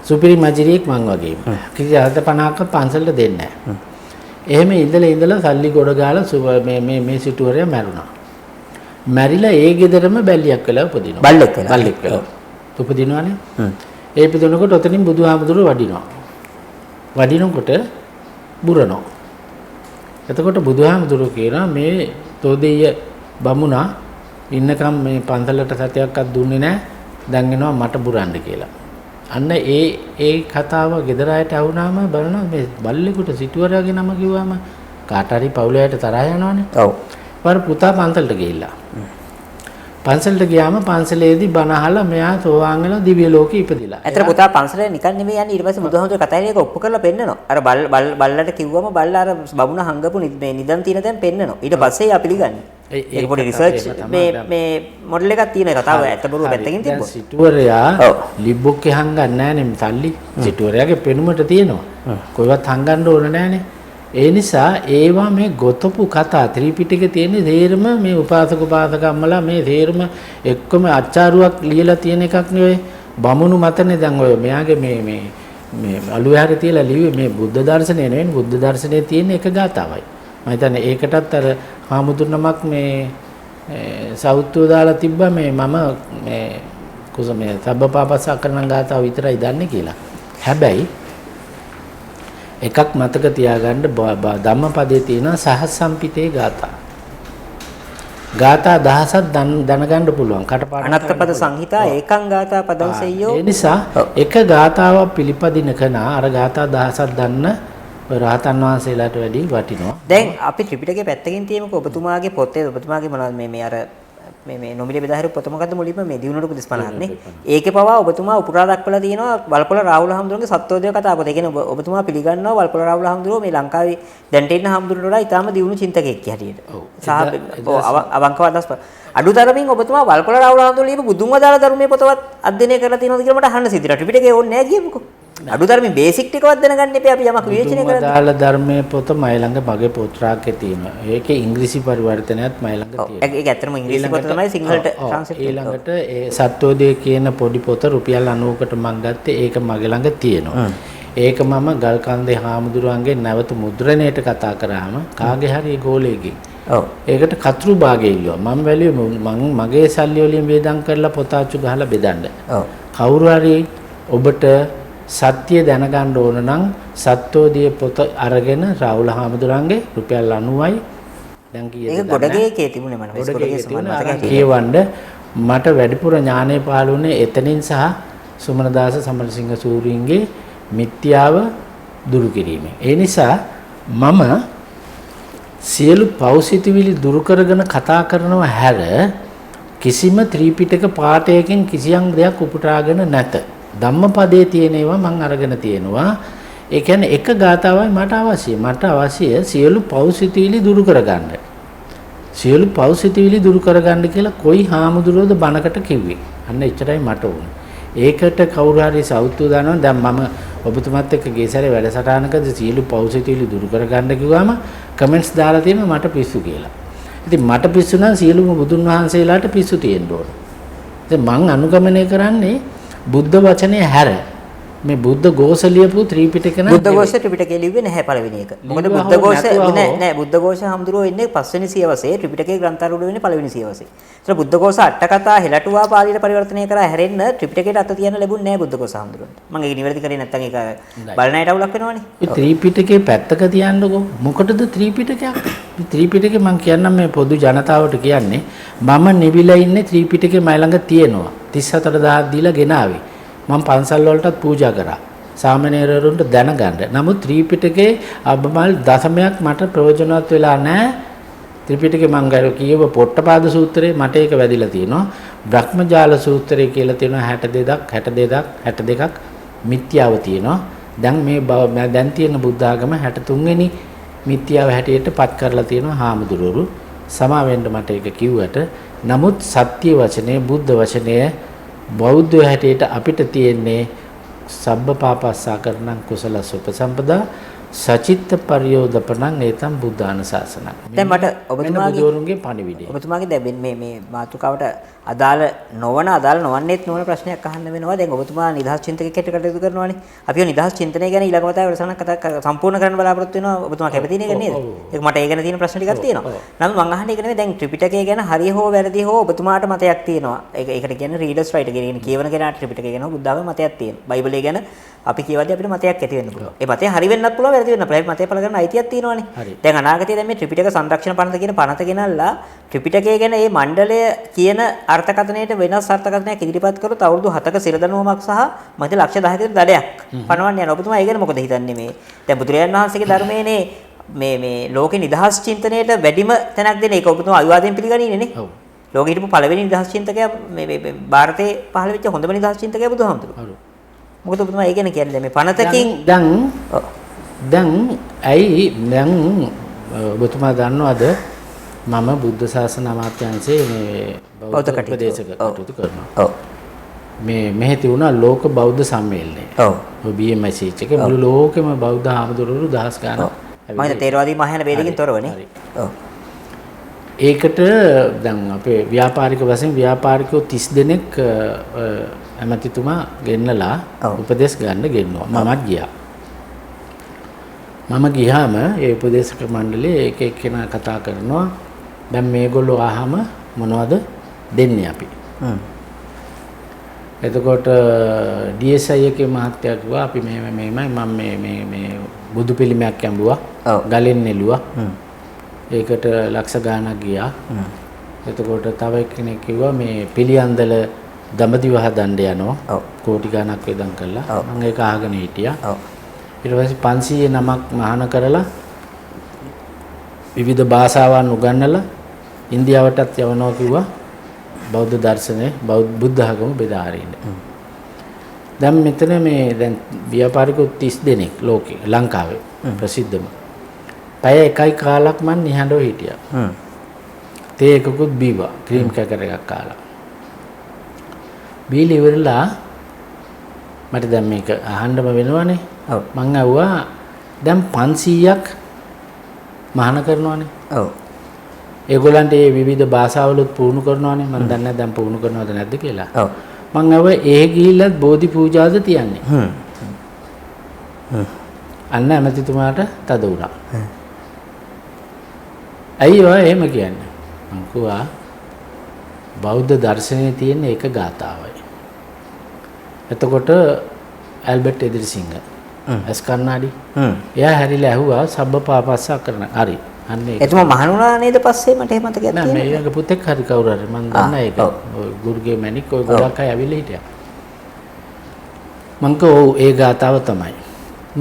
සුපිරි මජරියෙක් මං වගේම. කිසි 50ක් පන්සලට දෙන්නේ නැහැ. එහෙම ඉඳලා සල්ලි ගොඩ ගාලා මේ සිටුවරයා මැරුණා. මැරිලා ඒ ගෙදරම බැල්ලියක් වෙලා උපදිනවා. බල්ලෙක් වෙලා. උපදිනවනේ. ඒ උපදිනකොට ඔතනින් බුදුහාමුදුරුවෝ වඩිනවා. වඩිනකොට බුරනවා. එතකොට බුදුහාමුදුරුවෝ කියනවා මේ තෝදෙය බමුණා ඉන්නකම් මේ පන්සලට සතයක්වත් දුන්නේ නැහැ. දැන් එනවා මට බුරන්න කියලා. අන්න ඒ කතාව ගෙදර අයට වුණාම බලනවා මේ බල්ලෙකුට සිටුවරයාගේ නම කිව්වම කාට හරි පවුලයට තරහ යනවනේ. ඔව්. වර පුතා පන්සලට ගිහිල්ලා. පන්සලට ගියාම පන්සලේදී බණ අහලා මෙයා සෝවාන් වෙලා දිව්‍ය ලෝකෙ ඉපදිලා. ඇතර පුතා පන්සලේ නිකන් නෙමෙයි යන්නේ ඊට පස්සේ බුදුහාමුදුරුවෝ කතා කරන එක ඔප්පු කරලා පෙන්නනවා. අර බල්ලට කිව්වම බල්ලා අර බමුණ හංගපු මේ නිදන් තියෙන තැන් පෙන්නනවා. ඊට පස්සේ ආ පිළිගන්නේ. ඒක පොඩි රිසර්ච් මේ මොඩල් එකක් තියෙන කතාව ඇත්ත බොරුව පැත්තකින් තිබ්බොත්. සිටුවරයා ලිබ්බොක්කේ හංගන්නේ නැහනේ සල්ලි. සිටුවරයාගේ පෙනුමට තියෙනවා. කොයිවත් හංගන්න ඕන නැහනේ. ඒ නිසා ඒවා මේ ගොතපු කතා ත්‍රිපිටකේ තියෙන තේරම මේ උපාසක උපාසකම්මලා මේ තේරම එක්කම අච්චාරුවක් ලියලා තියෙන එකක් නෙවෙයි. බමුණු මතනේ දැන් ඔය මෙයාගේ මේ අලුයහරේ තියලා ලිව්වේ මේ බුද්ධ දර්ශනය නෙවෙයි බුද්ධ දර්ශනයේ තියෙන එක ගාතාවයි. මම හිතන්නේ ඒකටත් අර හාමුදුරනමක් මේ සෞත්වය දාලා තිබ්බා මේ මම මේ කුසමේ සබ්බපාපස්සා කරන ගාතාව විතරයි දන්නේ කියලා. හැබැයි එකක් මතක තියාගන්න ධම්මපදයේ තියෙන සහසම්පිතේ ගාථා. ගාථා 1000ක් දැනගන්න පුළුවන්. කටපාඩම් අනත්තපද සංහිතා ඒකං ගාථා පදං සෙය්‍යෝ. ඒ නිසා එක ගාථාවක් පිළිපදින කෙනා අර ගාථා 1000ක් දන්න ඔය රහතන් වහන්සේලාට වැඩි වටිනවා. දැන් අපි ත්‍රිපිටකයේ පැත්තකින් තියමුකෝ ඔබතුමාගේ පොතේ ඔබතුමාගේ මොනවද මේ අර මේ නොමිලේ බෙදාහැරු පොත මොකද්ද මුලින්ම මේ දිනුනට උපදෙස් 50ක් නේ. ඒකේ පවා ඔබතුමා උපුරා දක්වලා තියෙනවා වල්පොළ රාහුල හාමුදුරුවන්ගේ සත්වෝදය කතා පොත. ඒ කියන්නේ ඔබතුමා පිළිගන්නවා වල්පොළ රාහුල හාමුදුරුවෝ මේ ලංකාවේ දැන්ට ඉන්න හාමුදුරුවන්ට වඩා ඉතාම දියුණු චින්තකයෙක් හැටියට. අවංකව අදහස් අඩුතරමින් ඔබතුමා වල්පොළ රාහුල හාමුදුරුවෝ ලියපු බුදුන් වදාළ ධර්මයේ පොතවත් අධ්‍යයනය කරලා තියෙනවද කියලා මට අහන්න සිද්ධිලා. ත්‍රිපිටකේ ඕනේ නැහැ කියමුකෝ. අඩුතරමින් බේසික් ටිකවත් දැනගන්න එපා අපි යමක් විවේචනය කරන්න. දාල ධර්මයේ පොත මයි ළඟ මගේ පොත්‍රාකේ තියෙනවා. ඒකේ ඉංග්‍රීසි පරිවර්තනයත් මයි ළඟ තියෙනවා. ඒක ඇත්තටම ඉංග්‍රීසි පොත තමයි සිංහලට ට්‍රාන්ස්ලේට් ඊළඟට ඒ සත්වෝදය කියන පොඩි පොත රුපියල් 90කට මම ගත්තේ. ඒක මගේ ළඟ තියෙනවා. ඒක මම ගල්කන්දේ හාමුදුරුවන්ගේ නැවත මුද්‍රණයට කතා කරාම කාගේ හරි ගෝලයේකින් ඔව් ඒකට කතුරු භාගය ඉල්ලුවා. මම වැළුවේ මම මගේ සල්ලි වලින් වේදම් කරලා පොතාච්චු ගහලා බෙදන්න. ඔව් කවුරු හරි ඔබට සත්‍ය දැනගන්න ඕන නම් සත්වෝදය පොත අරගෙන රාහුල හාමුදුරන්ගේ රුපියල් 90යි දැන් කීයද ඒක ගොඩගේ තිබුණේ මම ගොඩගේ සම්බන්ධ කියවන්න මට වැඩිපුර ඥානය පහළ වුණේ එතනින් සහ සුමනදාස සමරසිංහ සූරීන්ගේ මිත්‍යාව දුරු කිරීමෙන්. ඒ නිසා මම සියලු පෞසිතවිලි දුරු කරගෙන කතා කරනවා හැර කිසිම ත්‍රිපිටක පාඨයකින් කිසියම් දෙයක් උපුටාගෙන නැත. ධම්මපදයේ තියෙන ඒවා මම අරගෙන තියෙනවා. ඒ කියන්නේ එක ගාතාවයි මට අවශ්‍ය. මට අවශ්‍ය සියලු පෞසිතවිලි දුරු කරගන්න. සියලු පෞසිතවිලි දුරු කරගන්න කියලා කොයි හාමුදුරුවෝද බණකට කිව්වේ. අන්න එච්චරයි මට ඕනේ. ඒකට කවුරු හරි සෞත්ව දානවා. දැන් මම ඔබතුමත් එක්ක ගේසරේ වැඩසටහනකදී සියලු පෞසිතවිලි දුරු කරගන්න කිව්වම කමෙන්ට්ස් දාලා තියෙනවා මට පිස්සු කියලා. ඉතින් මට පිස්සු නම් සියලුම බුදුන් වහන්සේලාට පිස්සු තියෙන්න ඕන. ඉතින් මං අනුගමනය කරන්නේ බුද්ධ වචනේ හැර මේ බුද්ධ ഘോഷ ලියපු ත්‍රිපිටක නෑ. බුද්ධ ഘോഷ ත්‍රිපිටකේ ලිව්වේ නැහැ පළවෙනි එක. මොකද බුද්ධ ഘോഷ නෑ බුද්ධ ഘോഷ හඳුරෝ ඉන්නේ පස්වෙනි සියවසේ ත්‍රිපිටකේ ග්‍රන්ථාරූඪ වෙන්නේ පළවෙනි සියවසේ. ඒතර බුද්ධ ഘോഷ අට කතා හෙළටුවා පාළියට පරිවර්තනය කරලා හැරෙන්න ත්‍රිපිටකයට අත තියන්න ලැබුණේ නැහැ බුද්ධ ഘോഷ හඳුරන්න. මම ඒක නිවැරදි කරේ නැත්නම් ඒක බලන අයට අවුලක් වෙනවනේ. ඒ ත්‍රිපිටකේ පැත්තක තියන්නකෝ. මොකටද ත්‍රිපිටකයක්? මේ ත්‍රිපිටකේ මම කියන්නම් මේ පොදු ජනතාවට කියන්නේ මම නිවිලා ඉන්නේ ත්‍රිපිටකේ මයි ළඟ තියෙනවා. 34000ක් දීලා ගෙනාවේ. මම පන්සල් වලටත් පූජා කරා. සාමණේරවරුන්ට දැනගන්න. නමුත් ත්‍රිපිටකේ අබමල් දශමයක් මට ප්‍රයෝජනවත් වෙලා නැහැ. ත්‍රිපිටකේ මම කියව පොට්ටපාද සූත්‍රයේ මට ඒක වැදිලා තියෙනවා. බ්‍රහ්මජාල සූත්‍රය කියලා තියෙනවා 62ක් මිත්‍යාව තියෙනවා. දැන් මේ දැන් තියෙන බුද්ධ ආගම 63 වෙනි මිත්‍යාව හැටියට පත් කරලා තියෙනවා හාමුදුරුවෝ. සමා වෙන්න මට ඒක කිව්වට නමුත් සත්‍ය වචනේ බුද්ධ වචනය බෞද්ධ හැටියට අපිට තියෙන්නේ සබ්බපාපස්සා කරණං කුසලස්ස උපසම්පදා සචිත්ත පරියෝදපණං ඒතම් බුද්ධාන ශාසනං. දැන් මට ඔබතුමාගේ පණිවිඩය. ඔබතුමාගේ දැන් මේ මාතෘකාවට අදාළ නොවන්නේත් නොවන ප්‍රශ්නයක් අහන්න වෙනවා. දැන් ඔබතුමා නිදහස් චින්තකයෙක් හැටියට කටයුතු කරනවානේ. අපි නිදහස් චින්තනය ගැන ඊළඟ වතාවේ වැඩසටහනක් කතා සම්පූර්ණ කරන්න බලාපොරොත්තු වෙනවා. ඔබතුමා කැමති නේද නේද? ඒක මට ඒ ගැන තියෙන ප්‍රශ්න ටිකක් තියෙනවා. නමුත් මම අහන්නේ ඒක නෙමෙයි. දැන් ත්‍රිපිටකය ගැන හරි හෝ වැරදි හෝ ඔබතුමාට මතයක් තියෙනවා. ඒකට කියන්නේ රීඩර්ස් රයිට් කියන්නේ කියවන කෙනාට ත්‍රිපිටකය ගැන බුද්ධ ආගමේ මතයක් තියෙනවා. බයිබලය ගැන අපි කියවද්දී අපිට මතයක් ඇති වෙන්න පුළුවන්. ඒ මතය හරි වෙන්නත් පුළුවන් වැරදි වෙන්නත් පුළුවන්. මතය පළ ගන්න අයිතියක් තියෙනවානේ. දැන් අනාගතයේ දැන් මේ ත්‍රිපිටක සංරක්ෂණ පනත කියන පනත ගෙනල්ලා ත්‍රිපිටකය ගැන මේ මණ්ඩලය කියන අර්ථකථනයට වෙනස් අර්ථකථනයක් ඉදිරිපත් කරොත් අවුරුදු 7ක සිරදනුවමක් සහ මත ලක්ෂ 10ක දඩයක් පනවන්න යන ඔබතුමා ඒ ගැන මොකද හිතන්නේ මේ දැන් බුදුරජාණන් වහන්සේගේ ධර්මයේනේ මේ ලෝකේ නිදහස් චින්තනයට වැඩිම තැනක් දෙන එක ඔබතුමා අවිවාදයෙන් පිළිගන්නේ නේ. ඔව්. ලෝකෙ හිටපු පළවෙනි නිදහස් චින්තකයා මේ භාරතයේ පහළ වෙච්ච හොඳම නිදහස් චින්තකයා බුදුහාමුදුරුවෝ. මොකද ඔබතුමා ඒ ගැන කියන්නේ මේ පනතකින් දැන් ඇයි දැන් ඔබතුමා දන්නවද මම බුද්ධ ශාසන අමාත්‍යාංශයේ මේ බෞද්ධ උපදේශක කටයුතු කරනවා. ඔව්. මේ මෙහි තිබුණා ලෝක බෞද්ධ සම්මේලනය. ඔව්. BMC එකේ මුළු ලෝකෙම බෞද්ධ ආමතුරු දහස් ගණන් මම හිතා තේරවාදී මහායාන වේදකින් තොරවනේ. ඔව්. ඒකට දැන් අපේ ව්‍යාපාරික වශයෙන් ව්‍යාපාරිකයෝ 30 දෙනෙක් ඇමතිතුමා ගෙන්නලා උපදෙස් ගන්න ගෙන්නවා. මමත් ගියා. මම ගියාම ඒ උපදේශක මණ්ඩලයේ එක එක්කෙනා කතා කරනවා. දැන් මේගොල්ලෝ ආහම මොනවද දෙන්නේ අපි? එතකොට DSI එකේ මහත්තයා කිව්වා අපි මෙහෙමයි මම මේ බුදු පිළිමයක් ඇඹුවා. ගලෙන් නෙළුවා. ඒකට ලක්ෂ ගාණක් ගියා. එතකොට තව එක්කෙනෙක් කිව්වා මේ පිළියන්දල දඹදිව හදන්න යනවා. කෝටි ගාණක් වේදම් කළා. මම ඒක අහගෙන හිටියා. ඊට පස්සේ 500 නමක් මහාන කරලා විවිධ භාෂාවන් උගන්වලා ඉන්දියාවටත් යවනවා කිව්වා. බෞද්ධ දර්ශනය බුද්ධ ආගම බෙදා හරින්න. දැන් මෙතන මේ දැන් ව්‍යාපාරිකයෝ 30 දෙනෙක් ලෝකේ ලංකාවේ ප්‍රසිද්ධම. පැය එකයි කාලක් මම නිහඬව හිටියා. තේ එකකුත් බීවා ක්‍රීම් කැකර එකක් කාලා. බීලි ඉවරලා මට දැන් මේක අහන්නම වෙනවනේ. මං අහුවා දැන් 500ක් මහාන කරනවානේ. ඔව්. ඒගොල්ලන්ට මේ විවිධ භාෂාවලුත් පුහුණු කරනවානේ. මම දන්නේ නැහැ දැන් පුහුණු කරනවද නැද්ද කියලා. ඔව්. මං අහුවා ඒ ගිහිල්ලත් බෝධි පූජාද තියන්නේ. අන්න ඇමතිතුමාට තද වුණා. ඇයි ඔය එහෙම කියන්නේ? මං කිව්වා බෞද්ධ දර්ශනයේ තියෙන එක ගාතාවයි. එතකොට ඇල්බර්ට් එදිරිසිංහ ඇස් කන්නාඩි එයා හැරිලා ඇහුවා සබ්බ පාපස්සා කරන. හරි. අන්න ඒක. එතුමා මහණුණා නේද පස්සේ මට එහෙම මතකයක් තියෙනවා. නෑ මේගේ පුතෙක් හරි කවුරු හරි මං දන්නා ඒක. ඔය ගුරුගේ මැණික් ඔය ගොඩක් අය ඇවිල්ලා හිටියා. මං කිව්වා ඒ ගාතාව තමයි.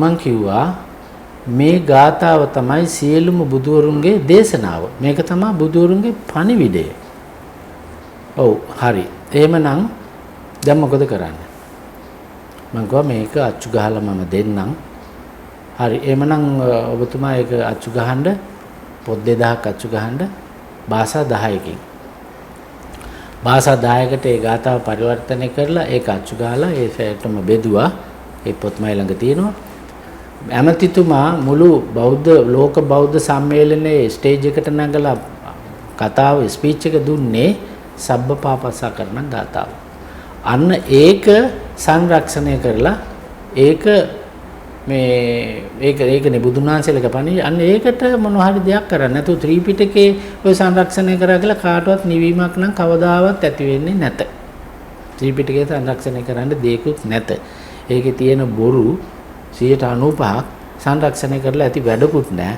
මං කිව්වා මේ ගාතාව තමයි සියලුම බුදුවරුන්ගේ දේශනාව. මේක තමයි බුදුවරුන්ගේ පණිවිඩය. ඔව් හරි. එහෙමනම් දැන් මොකද කරන්නේ? මං කිව්වා මේක අච්චු ගහලා මම දෙන්නම්. හරි. එහෙමනම් ඔබතුමා ඒක අච්චු ගහන්න පොත් 2000ක් අච්චු ගහන්න භාෂා 10කින්. භාෂා 10කට ඒ ගාතාව පරිවර්තනය කරලා ඒක අච්චු ගහලා ඒ සැටම බෙදුවා. ඒ පොත් මයි ළඟ තියෙනවා. ඇමතිතුමා මුළු බෞද්ධ ලෝක බෞද්ධ සම්මේලනයේ ස්ටේජ් එකට නැගලා කතාව ස්පීච් එක දුන්නේ සබ්බ පාපස්සා කරන ගාතාව. අන්න ඒක සංරක්ෂණය කරලා ඒක ඒකනේ බුදුන් වහන්සේලගේ පණිවිඩය. අන්න ඒකට මොනවා හරි දෙයක් කරන්න නැතුව ත්‍රිපිටකේ ඔය සංරක්ෂණය කරා කියලා කාටවත් නිවීමක් නම් කවදාවත් ඇති වෙන්නේ නැත. ත්‍රිපිටකේ සංරක්ෂණය කරන්න දෙයක්වත් නැත. ඒකේ තියෙන බොරු 95ක් සංරක්ෂණය කරලා ඇති වැඩකුත් නැහැ.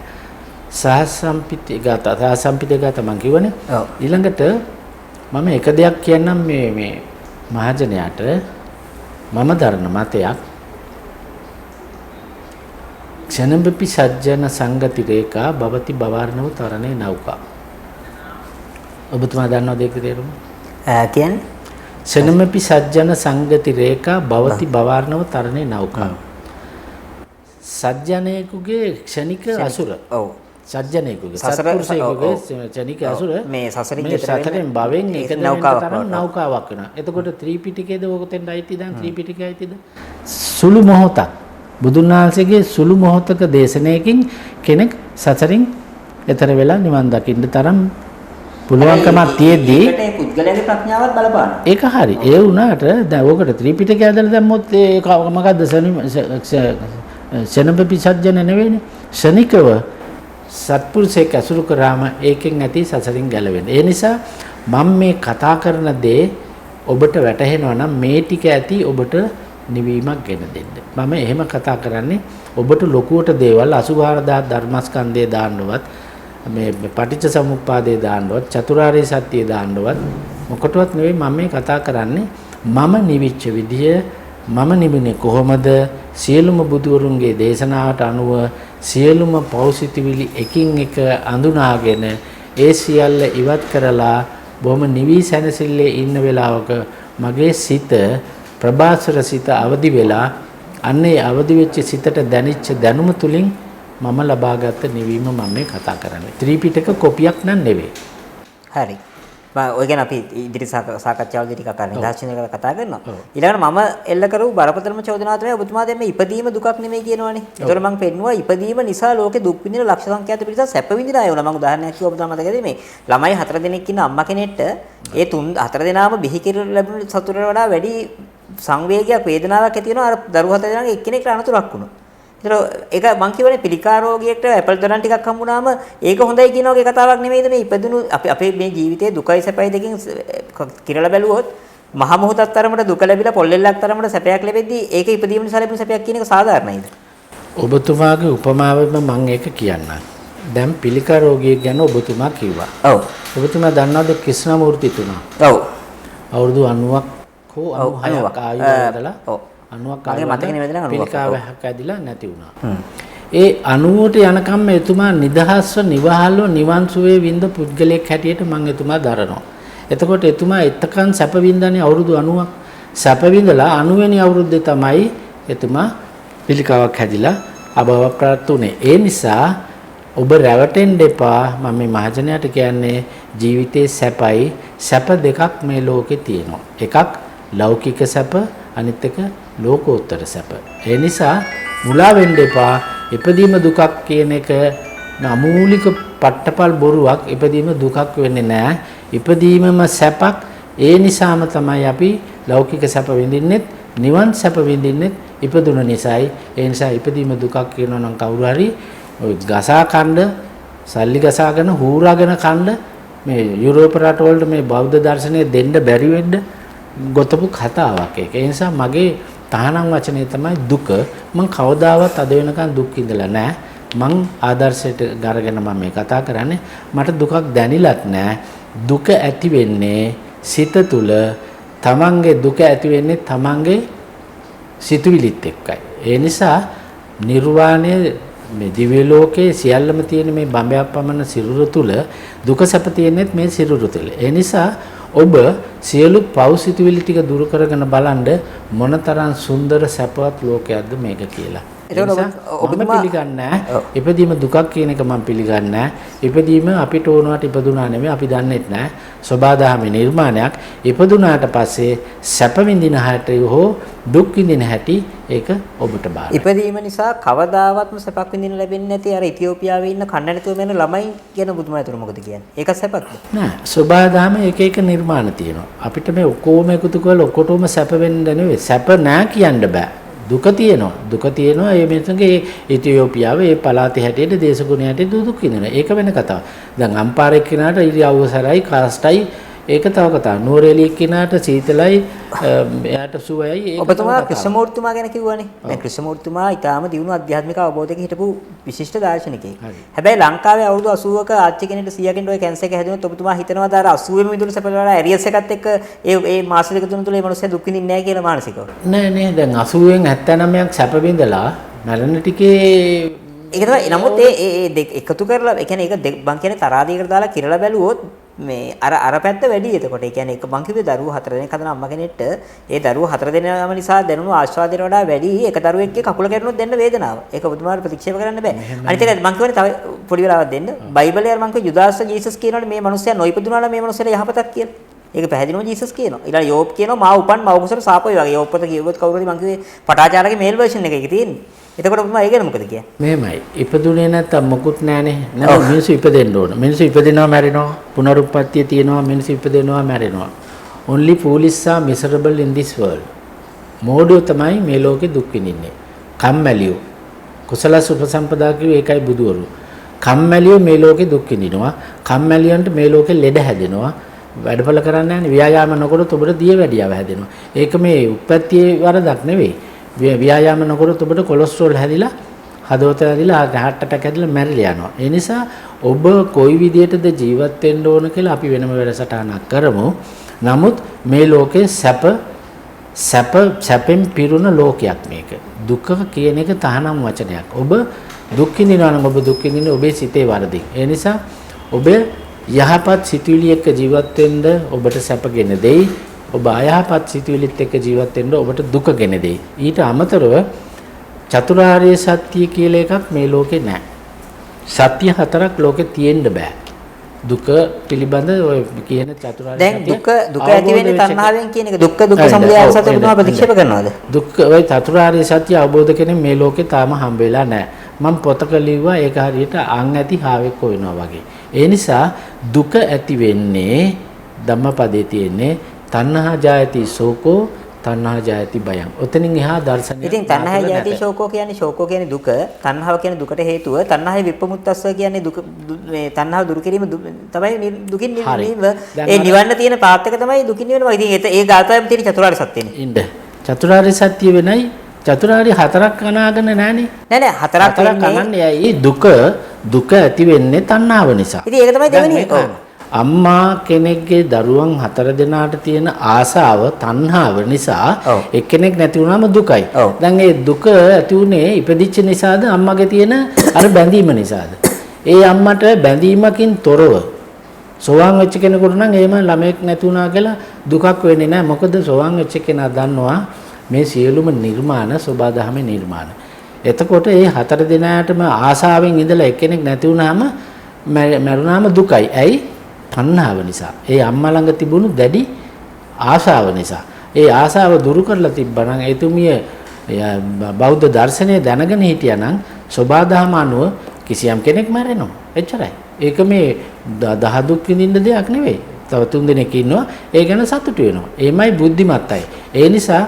සාසම්පිතේ ගාත මං කිව්වනේ. ඊළඟට මම එක දෙයක් කියන්නම් මේ මහජනයාට මම දරන මතයක් ක්ෂණම්පි සජ්ජන සංගති රේඛා භවති බවාර්ණව තරණේ නෞකා. ඔබතුමා දන්නවද ඒක තේරුම? කියන්නේ ක්ෂණම්පි සජ්ජන සංගති රේඛා භවති බවාර්ණව තරණේ නෞකා. සජ්ජනයෙකුගේ ක්ෂණික අසුර. ඔව්. සජ්ජනයෙකුගේ සත්පුරුෂයෙකුගේ ක්ෂණික අසුර මේ සසරින් භවෙන් එක නෞකාවක් වෙනවා. එතකොට ත්‍රිපිටකයේද ඔකෙන්ද අයිති දැන් ත්‍රිපිටකයයි අයිතිද? සුළු මොහොතක් බුදුන් වහන්සේගේ සුළු මොහොතක දේශනාවකින් කෙනෙක් සසරින් එතර වෙලා නිවන් දකින්න තරම් පුළුවන්කමක් තියෙද්දී ඒකට පුද්ගලයාගේ ප්‍රඥාවත් බලපාන. ඒක හරි. ඒ වුණාට දැන් ඔකට ත්‍රිපිටකය ඇදලා දැම්මොත් ඒක මොකද්ද ශනපපි සජ්ජන නෙවෙයිනේ. ශනිකව සත්පුරුෂයෙක් ඇසුරු කරාම ඒකෙන් ඇති සසරින් ගැලවෙන්න. ඒ නිසා මම මේ කතා කරන දේ ඔබට වැටහෙනවා නම් මේ ටික ඇති ඔබට නිවීමක් ගෙන දෙන්න. මම එහෙම කතා කරන්නේ ඔබට ලොකුවට දේවල් 84000 ධර්මස්කන්ධය දාන්නවත් මේ පටිච්ච සමුප්පාදේ දාන්නවත් චතුරාර්ය සත්‍ය දාන්නවත් මොකටවත් නෙවෙයි මම මේ කතා කරන්නේ මම නිවිච්ච විදිය මම නිමුනේ කොහොමද සියලුම බුදුවරුන්ගේ දේශනාවට අනුව සියලුම පෞසිතවිලි එකින් එක අඳුනාගෙන ඒ සියල්ල ඉවත් කරලා බොහොම නිවි සැනසෙල්ලේ ඉන්න වෙලාවක මගේ සිත ප්‍රභාස්වර සිත අවදි වෙලා අන්නේ අවදි වෙච්ච සිතට දැනෙච්ච දැනුම තුලින් මම ලබාගත් නිවීම මම මේ කතා කරන්නේ. ත්‍රිපිටක කොපියක් නන් නෙවෙයි. හරි. ඔය ගැන අපි ඉදිරි සාකච්ඡාවලදී ටිකක් අර නිදර්ශන කරලා කතා කරනවා. ඊළඟට මම එල්ල කරු බරපතලම චෝදනාව තමයි ඔබතුමා දැන් මේ ඉපදීම දුකක් නෙමෙයි කියනවනේ. ඒතකොට මම පෙන්නුවා ඉපදීම නිසා ලෝකේ දුක් විඳින ලක්ෂ සංඛ්‍යාත පිරිසක් සැප විඳින අය වුණා. මම උදාහරණයක් කිව්වා ඔබතුමා මතකද මේ ළමයි 4 දෙනෙක් ඉන්න අම්මා කෙනෙක්ට ඒ 4 දෙනාම බිහි කිරලා ලැබුණ සතුටට වඩා වැඩි සංවේගයක් වේදනාවක් ඇති වෙනවා අර දරුවෝ 4 දෙනාගේ එක්කෙනෙක්ට අනතුරක් වුණා. ඒක මං කියවනේ පිළිකා රෝගියෙක්ට ඇපල් දොරන් ටිකක් හම්බුනාම ඒක හොඳයි කියන වගේ කතාවක් නෙමෙයිද මේ ඉපදුණු අපේ මේ ජීවිතයේ දුකයි සැපයි දෙකෙන් කිරලා බැලුවොත් මහ මොහොතක් තරමට දුක ලැබිලා පොල්ලෙල්ලක් තරමට සැපයක් ලැබෙද්දී ඒක ඉපදීම නිසා ලැබෙන සැපයක් කියන එක සාධාරණයිද? ඔබතුමාගේ උපමාවෙම මම ඒක කියන්නම්. දැන් පිළිකා රෝගියෙක් ගැන ඔබතුමා කිව්වා. ඔව්. ඔබතුමා දන්නවද ක්‍රිෂ්ණමූර්ති තුමා? ඔව්. අවුරුදු 90ක් හෝ 96ක් ආයු වලදලා ඔව්. 90ක් මගේ මතක නෙමෙයි නේද 90ක්. පිළිකාවක් ඇදිලා නැති වුණා. ඒ 90ට යනකම් එතුමා නිදහස්ව නිවහල්ව නිවන් සුවේ විඳ පුද්ගලයෙක් හැටියට මම එතුමා දරනවා. එතකොට එතුමා එතකන් සැප විඳන්නේ අවුරුදු 90ක්. සැප විඳලා 90 වෙනි අවුරුද්දේ තමයි එතුමා පිළිකාවක් හැදිලා අභව ප්‍රාප්ත උනේ. ඒ නිසා ඔබ රැවටෙන්න එපා. මම මේ මහජනයාට කියන්නේ ජීවිතේ සැපයි සැප දෙකක් මේ ලෝකේ තියෙනවා. එකක් ලෞකික සැප අනිත් එක ලෝකෝත්තර සැප. ඒ නිසා මුලා වෙන්න එපා. ඉපදීම දුකක් කියන එක අමූලික පට්ටපල් බොරුවක්. ඉපදීම දුකක් වෙන්නේ නැහැ. ඉපදීමම සැපක්. ඒ නිසාම තමයි අපි ලෞකික සැප විඳින්නෙත් නිවන් සැප විඳින්නෙත් ඉපදුන නිසායි. ඒ නිසා ඉපදීම දුකක් කියනවා නම් කවුරු හරි ඔය ගසා කණ්ඩ සල්ලි ගසාගෙන හූරාගෙන කණ්ඩ මේ යුරෝප රටවලට මේ බෞද්ධ දර්ශනය දෙන්න බැරි වෙන්න ගොතපු කතාවක් ඒක. ඒ නිසා මගේ තහනම් වචනේ තමයි දුක. මම කවදාවත් අද වෙනකන් දුක් විඳලා නැහැ. මං ආදර්ශයට ගරගෙන මම මේ කතා කරන්නේ. මට දුකක් දැනිලත් නැහැ. දුක ඇති වෙන්නේ සිත තුළ. තමන්ගේ දුක ඇති වෙන්නේ තමන්ගේ සිතුවිලිත් එක්කයි. ඒ නිසා නිර්වාණය මේ දිව්‍ය ලෝකයේ සියල්ලම තියෙන මේ බඹයක් පමණ සිරුර තුල දුක සැප තියෙනෙත් මේ සිරුර තුල. ඒ නිසා ඔබ සියලු පව් සිතුවිලි ටික දුරු කරගෙන බලන්න මොනතරම් සුන්දර සැපවත් ලෝකයක්ද මේක කියලා. එතකොට ඔබ පිළිගන්නේ ඉපදීම දුකක් කියන එක මම පිළිගන්නේ නැහැ. ඉපදීම අපිට ඕනවට ඉපදුනා නෙමෙයි අපි දන්නෙත් නැහැ. සබාධාමේ නිර්මාණයක්. ඉපදුනාට පස්සේ සැප විඳින හැටි හෝ දුක් විඳින හැටි ඒක ඔබට බාරයි. ඉපදීම නිසා කවදාවත්ම සැපක් විඳින්න ලැබෙන්නේ නැති අර ඉතියෝපියාවේ ඉන්න කන්න නැතුව මැරෙන ළමයි ගැන බුදුමා තුන මොකද කියන්නේ? ඒක සැපක්ද? නෑ. සබාධාමේ එක එක නිර්මාණ තියෙනවා. අපිට මේ ඔක්කොම එකතු කරලා ඔක්කොටම සැප වෙන්න නෙවෙයි. සැප නෑ කියන්න බෑ. දුක තියෙනවා. දුක තියෙනවා. ඒ මිනිස්සුන්ගේ ඉතියෝපියාවේ ඒ පළාතේ හැටියට දේශගුණ හැටියට දුක් විඳිනවා. ඒක වෙන කතාවක්. දැන් අම්පාරේ කෙනාට ඉරියව්වසරයි කාස්ටයි ඒක තව කතාවක්. නෝරෙලිය කෙනාට සීතලයි එයාට සුවයයි ඒක. ඔබතුමා ක්‍රිෂ්ණමූර්තිතුමා ගැන කිව්වනේ. දැන් ක්‍රිෂ්ණමූර්තිතුමා ඊටාම දියුණු ආධ්‍යාත්මික අවබෝධයක හිටපු විශිෂ්ට දාර්ශනිකයෙක්. හැබැයි ලංකාවේ අවුරුදු 80ක ආච්චි කෙනෙක්ට 100 කෙනෙක්ට ඔය කැන්සර් එක හැදුනොත් ඔබතුමා හිතනවාද අර 80 ෙම විදුණු සැපල වල ඇරියස් එකත් එක්ක ඒ මාස දෙක තුන තුල මේ මිනිස්සු දුක් විඳින්නේ නැහැ කියලා මානසිකව. නෑ නෑ දැන් 80න් 79ක් සැප විඳලා මරණ ටිකේ ඒක තමයි. නමුත් ඒ දෙක එකතු කරලා ඒ කියන්නේ ඒක මං කියන්නේ තරාදියකට දාලා කිරලා බැලුවොත් මේ අර පැත්ත වැඩි. එතකොට ඒ කියන්නේ එක මං කිව්වේ දරුවෝ 4 දෙනෙක් හදන අම්මා කෙනෙක්ට ඒ දරුවෝ 4 දෙනාම නිසා දැනුණු ආශ්වාදයට වඩා වැඩි එක දරුවෙක්ගේ කකුල කැඩුණොත් දෙන්න වේදනාව. ඒක ඔබතුමාට ප්‍රතික්ෂේප කරන්න බෑ. අනිත් එක මං කියවනේ තව පොඩි වෙලාවක් දෙන්න. බයිබලයේ මං කිව්වේ යුදාස් ජීසස් කියනවනේ මේ මිනිස්සයා නොයිපදුනා නම් මේ මිනිස්සයාට යහපතක් කියලා. ඒක පැහැදිලිවම ජීසස් කියනවා. ඊළඟ යෝබ් කියනවා මා උපන් මව කුසට සාපය වගේ. යෝබ් පොත කියවුවොත් කවුරුද මං කිව්වේ පටාචාරගේ මේල් වර්ෂන් එකේ තියෙන්නේ. එතකොට ඔබතුමා ඒ ගැන මොකද කියන්නේ? මෙහෙමයි. ඉපදුනේ නැත්තම් මොකුත් නැහනේ. නේද? මිනිස්සු ඉපදෙන්න ඕන. මිනිස්සු ඉපදෙනවා මැරෙනවා. පුනරුත්පත්තිය තියෙනවා. මිනිස්සු ඉපදෙනවා මැරෙනවා. Only fools are miserable in this world. මෝඩයෝ තමයි මේ ලෝකේ දුක් විඳින්නේ. කම්මැලියෝ. කුසල සුපසම්පදා කිව්වේ ඒකයි බුදුවරු. කම්මැලියෝ මේ ලෝකේ දුක් විඳිනවා. කම්මැලියන්ට මේ ලෝකේ ලෙඩ හැදෙනවා. වැඩපල කරන්නේ නැහැනේ. ව්‍යායාම නොකරොත් ඔබට දියවැඩියාව හැදෙනවා. ඒක මේ උත්පත්තියේ වරදක් නෙවෙයි. ව්‍යායාම නොකරොත් ඔබට කොලෙස්ටරෝල් හැදිලා හදවත හැදිලා heart attack හැදිලා මැරිලා යනවා. ඒ නිසා ඔබ කොයි විදියටද ජීවත් වෙන්න ඕන කියලා අපි වෙනම වැඩසටහනක් කරමු. නමුත් මේ ලෝකේ සැපෙන් පිරුණ ලෝකයක් මේක. දුක කියන එක තහනම් වචනයක්. ඔබ දුක් විඳිනවා නම් ඔබ දුක් විඳින්නේ ඔබේ සිතේ වරදින්. ඒ නිසා ඔබ යහපත් සිතුවිලි එක්ක ජීවත් වෙන්න ඔබට සැපගෙන දෙයි. ඔබ අයහපත් සිතුවිලිත් එක්ක ජීවත් වෙන්න ඔබට දුක ගෙන දෙයි. ඊට අමතරව චතුරාර්ය සත්‍ය කියලා එකක් මේ ලෝකේ නැහැ. සත්‍ය හතරක් ලෝකේ තියෙන්න බෑ. දුක පිළිබඳ ඔය කියන චතුරාර්ය දැන් සත්‍ය දුක ඇති වෙන්නේ තණ්හාවෙන් කියන එක දුක්ඛ සමුදය සත්‍ය බුදුහාම ප්‍රතික්ෂේප කරනවද? දුක් ඔය චතුරාර්ය සත්‍ය අවබෝධ කෙනෙක් මේ ලෝකේ තාම හම්බ වෙලා නැහැ. මම පොතක ලිව්වා ඒක හරියට අං ඇති හාවෙක් හොයනවා වගේ. ඒ නිසා දුක ඇති වෙන්නේ ධම්මපදයේ තියෙන්නේ තණ්හා ජායති ශෝකෝ තණ්හා ජායති බයං. ඔතනින් එහා දර්ශනය. ඉතින් තණ්හා ජායති ශෝකෝ කියන්නේ දුක. තණ්හාව කියන්නේ දුකට හේතුව. තණ්හායි විප්පමුත්තස්ස කියන්නේ දුක මේ තණ්හාව දුරු කිරීම තමයි දුකින් නිවීම. ඒ නිවන්න තියෙන පාත් එක තමයි දුකින් නිවෙනවා. ඉතින් ඒ ගාථාවෙම තියෙන චතුරාර්ය සත්‍යනේ. ඉන්න. චතුරාර්ය සත්‍ය වෙනයි චතුරාර්ය හතරක් අනාගෙන නැහනේ. නෑ හතරක් අනන්නේ ඇයි දුක ඇති වෙන්නේ තණ්හාව නිසා. ඉතින් ඒක තමයි දෙවෙනි එක. අම්මා කෙනෙක්ගේ දරුවන් 4 දෙනාට තියෙන ආසාව තණ්හාව නිසා එක්කෙනෙක් නැති වුණාම දුකයි. දැන් ඒ දුක ඇති උනේ ඉපදිච්ච නිසාද අම්මගේ තියෙන අර බැඳීම නිසාද? ඒ අම්මට බැඳීමකින් තොරව සෝවාන් වෙච්ච කෙනෙකුට නම් එහෙම ළමෙක් නැති වුණා කියලා දුකක් වෙන්නේ නැහැ. මොකද සෝවාන් වෙච්ච කෙනා දන්නවා මේ සියලුම නිර්මාණ සෝබාදහමේ නිර්මාණ. එතකොට ඒ 4 දෙනාටම ආසාවෙන් ඉඳලා එක්කෙනෙක් නැති වුණාම මරුණාම දුකයි. ඇයි? තණ්හාව නිසා. ඒ අම්මා ළඟ තිබුණු දැඩි ආශාව නිසා. ඒ ආශාව දුරු කරලා තිබ්බනම් එතුමිය බෞද්ධ දර්ශනය දැනගෙන හිටියානම් සෝබාදහම අනුව කිසියම් කෙනෙක් මැරෙනවා. එච්චරයි. ඒක මේ දහ දුක් විඳින්න දෙයක් නෙවෙයි. තව 3 දෙනෙක් ඉන්නවා. ඒ ගැන සතුටු වෙනවා. එයිමයි බුද්ධිමත් අය. ඒ නිසා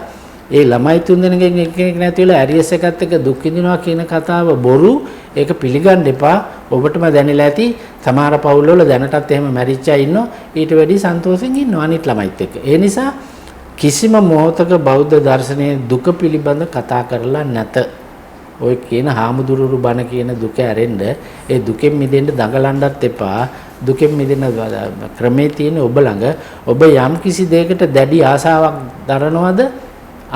ඒ ළමයි 3 දෙනෙක්ගෙන් එක්කෙනෙක් නැති වෙලා ඇරියස් එකත් එක්ක දුක් විඳිනවා කියන කතාව බොරු. ඒක පිළිගන්න එපා. ඔබටම දැනෙලා ඇති සමහර පවුල්වල දැනටත් එහෙම මැරිච්ච අය ඉන්නවා. ඊට වැඩි සන්තෝෂෙන් ඉන්නවා අනිත් ළමයිත් එක්ක. ඒ නිසා කිසිම මොහොතක බෞද්ධ දර්ශනයේ දුක පිළිබඳ කතා කරලා නැත. ඔය කියන හාමුදුරුවෝ බණ කියන දුක ඇරෙන්න ඒ දුකෙන් මිදෙන්න දඟලන්නත් එපා. දුකෙන් මිදෙන්න ක්‍රමේ තියෙන ඔබ ළඟ ඔබ යම් කිසි දෙයකට දැඩි ආසාවක් දරනවද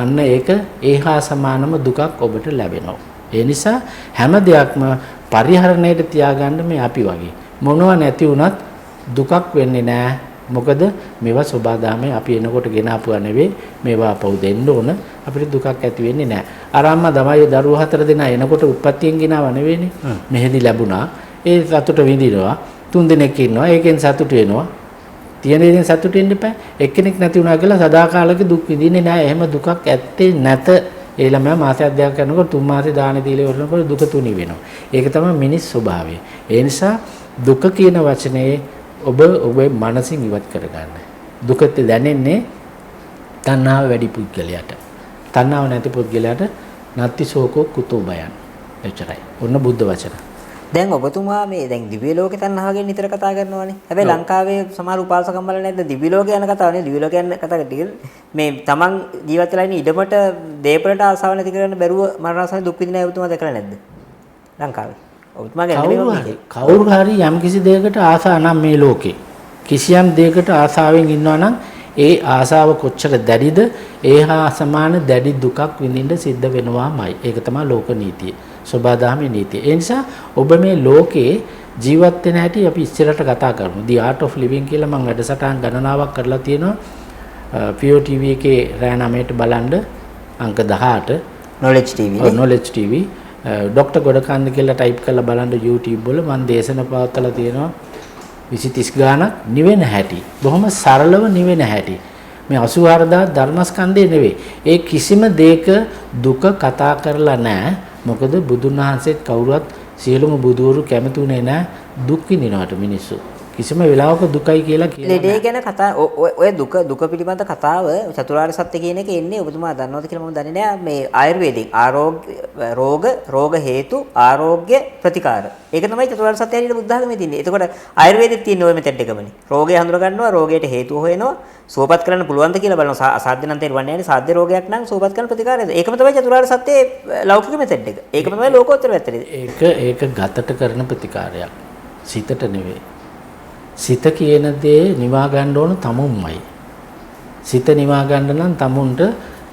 අන්න ඒක ඒහා සමානම දුකක් ඔබට ලැබෙනවා. ඒ නිසා හැම දෙයක්ම පරිහරණයට තියාගන්න මේ අපි වගේ. මොනවා නැති වුණත් දුකක් වෙන්නේ නැහැ. මොකද මේවා සෝබාදාමේ අපි එනකොට ගෙන ආපුවා නෙවෙයි. මේවා අපව දෙන්න ඕන. අපිට දුකක් ඇති වෙන්නේ නැහැ. අර අම්මා තමයි දරුවෝ 4 දෙනා එනකොට උප්පත්තියෙන් ගෙනාව නෙවෙයිනේ. මෙහෙදි ලැබුණා. ඒ සතුට විඳිනවා. 3 දෙනෙක් ඉන්නවා. ඒකෙන් සතුට වෙනවා. තියෙන දේෙන් සතුට වෙන්න එපා. එක්කෙනෙක් නැති වුණා කියලා සදාකාලික දුක් විඳින්නේ නැහැ. එහෙම දුකක් ඇත්තේ නැත. ඒ ළමයා මාසයක් දෙකක් කරනකොට 3 මාසේ දාන දීලා ඉවරනකොට දුක තුනී වෙනවා. ඒක තමයි මිනිස් ස්වභාවය. ඒ නිසා දුක කියන වචනේ ඔබ ඔබේ මනසින් ඉවත් කරගන්න. දුක දැනෙන්නේ තණ්හාව වැඩි පුද්ගලයාට. තණ්හාව නැති පුද්ගලයාට නත්ති ශෝකෝ කුතෝ බයං. එච්චරයි. ඔන්න බුද්ධ වචන. දැන් ඔබතුමා මේ දැන් දිව්‍ය ලෝකේ තණ්හාව ගැන නිතර කතා කරනවානේ. හැබැයි ලංකාවේ සමහර උපාසකම් වල නැද්ද දිව්‍ය ලෝක යන කතාවනේ. දිව්‍ය ලෝක යන කතාව ටික මේ තමන් ජීවත් වෙලා ඉන්න ඉඩමට දේපලට ආසාව නැති කරන්න බැරුව මරණාසන්න දුක් විඳින අය ඔබතුමා දැකලා නැද්ද? ලංකාවේ. ඔබතුමා ගැන කවුරු හරි යම් කිසි දෙයකට ආසා නම් මේ ලෝකේ කිසියම් දෙයකට ආසාවෙන් ඉන්නවා නම් ඒ ආසාව කොච්චර දැඩිද ඒහා සමාන දැඩි දුකක් විඳින්න සිද්ධ වෙනවාමයි. ඒක තමයි ලෝක නීතිය. සෝබාදාමේ නීතිය. ඒ නිසා ඔබ මේ ලෝකේ ජීවත් වෙන හැටි අපි ඉස්සරට කතා කරමු. The Art of Living කියලා මම වැඩසටහන් ගණනාවක් කරලා තියෙනවා. PO TV එකේ රෑ 9ට බලන්න අංක 18 knowledge TV knowledge TV doctor Godakanda කියලා ටයිප් කරලා බලන්න YouTube වල මම දේශන පවත්වලා තියෙනවා 20 30 ගාණක් නිවෙන හැටි. බොහොම සරලව නිවෙන හැටි. මේ 84000 ධර්මස්කන්ධේ නෙවෙයි. ඒ කිසිම දෙයක දුක කතා කරලා නැහැ. මොකද බුදුන් වහන්සේත් කවුරුවත් සියලුම බුදුවරු කැමතුනේ නැහැ දුක් විඳිනවට මිනිස්සු. කිසිම වෙලාවක දුකයි කියලා කියලා. ලෙඩේ ගැන කතා ඔය දුක පිළිබඳ කතාව චතුරාර්ය සත්‍ය කියන එක එන්නේ ඔබතුමා දන්නවද කියලා මම දන්නේ නැහැ. මේ ආයුර්වේදයෙන් රෝග හේතු ආරෝග්‍ය ප්‍රතිකාර. ඒක තමයි චතුරාර්ය සත්‍ය ඇරියට බුද්ධ ධර්මයේ තියෙන්නේ. එතකොට ආයුර්වේදෙත් තියෙන ওই මෙතඩ් එකමනේ. රෝගය හඳුනා ගන්නවා, රෝගයට හේතුව හොයනවා, සුවපත් කරන්න පුළුවන්ද කියලා බලනවා. අසාධ්‍ය නම් තේරුවන්නේ නැහැ. සාධ්‍ය රෝගයක් නම් සුවපත් කරන ප්‍රතිකාරයද. ඒකම තමයි චතුරාර්ය සත්‍යයේ ලෞකික මෙතඩ් එක. ඒකම තමයි ලෝකෝත්තර පැත්තේ. ඒක ගතට කරන ප්‍රතිකාරයක්. සිතට නෙවෙයි. සිත කියන දේ නිවා ගන්න ඕන තමුන්මයි. සිත නිවා ගන්න නම්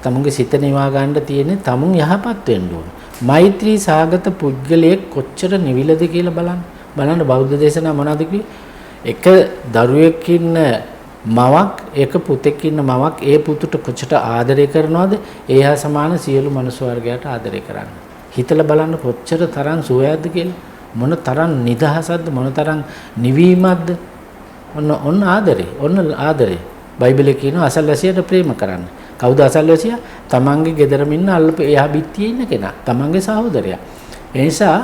තමුන්ගේ සිත නිවා ගන්න තියෙන්නේ තමුන් යහපත් වෙන්න ඕන. මෛත්‍රී සාගත පුද්ගලයෙක් කොච්චර නිවිලද කියලා බලන්න බෞද්ධ දේශනා මොනවද කිව්වේ? එක දරුවෙක් ඉන්න මවක්, එක පුතෙක් ඉන්න මවක් ඒ පුතුට කොච්චර ආදරය කරනවද? ඒ හා සමාන සියලු මනුස්ස වර්ගයාට ආදරය කරන්න. හිතලා බලන්න කොච්චර තරම් සුවයක්ද කියලා. මොන තරම් නිදහසක්ද, මොන තරම් නිවීමක්ද. ඔන්න ආදරේ. ඔන්න ආදරේ. බයිබලයේ කියනවා අසල්වැසියට ප්‍රේම කරන්න. කවුද අසල්වැසියා? තමන්ගේ ගෙදරම ඉන්න අල්ප එහා බිත්තියේ ඉන්න කෙනා. තමන්ගේ සහෝදරයා. ඒ නිසා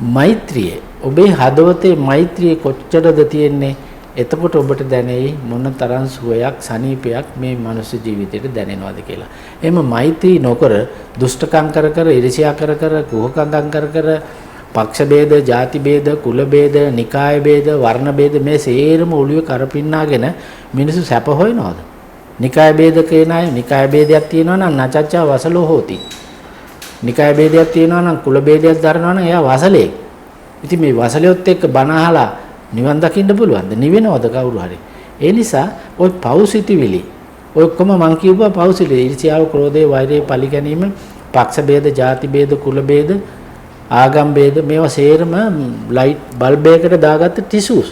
මෛත්‍රිය ඔබේ හදවතේ මෛත්‍රිය කොච්චරද තියෙන්නේ? එතකොට ඔබට දැනෙයි මොන තරම් සුවයක් සනීපයක් මේ මනුස්ස ජීවිතේට දැනෙනවද කියලා. එහෙම මෛත්‍රී නොකර දුෂ්ටකම් කර ඉරිසියා කර කුහකම් කර පක්ෂ ભેද, ಜಾති ભેද, කුල ભેද, නිකාය ભેද, වර්ණ ભેද මේ සේරම ඔළුවේ කරපින්නාගෙන මිනිස්සු සැප හොයනවද? නිකාය ભેද කියන අය නිකාය ભેදයක් තියෙනවා නම් නචච්චා වසලෝ හෝති. නිකාය ભેදයක් තියෙනවා නම් කුල ભેදයක් දරනවා නම් එයා වසලෙක්. ඉතින් මේ වසලියොත් එක්ක බණ අහලා නිවන් දකින්න පුළුවන්ද? නිවෙනවද කවුරු හරි? ඒ නිසා ওই පෞසිතිවිලි ඔය ඔක්කොම මං කියුවා පෞසිතිවිලි ඉර්ෂ්‍යාව, ක්‍රෝධය, වෛරය, පලි ගැනීම, පක්ෂ ભેද, ಜಾති ભેද, කුල ભેද, ආගම් ભેද මේවා සේරම ලයිට් බල්බයකට දාගත්ත ටිෂුස්.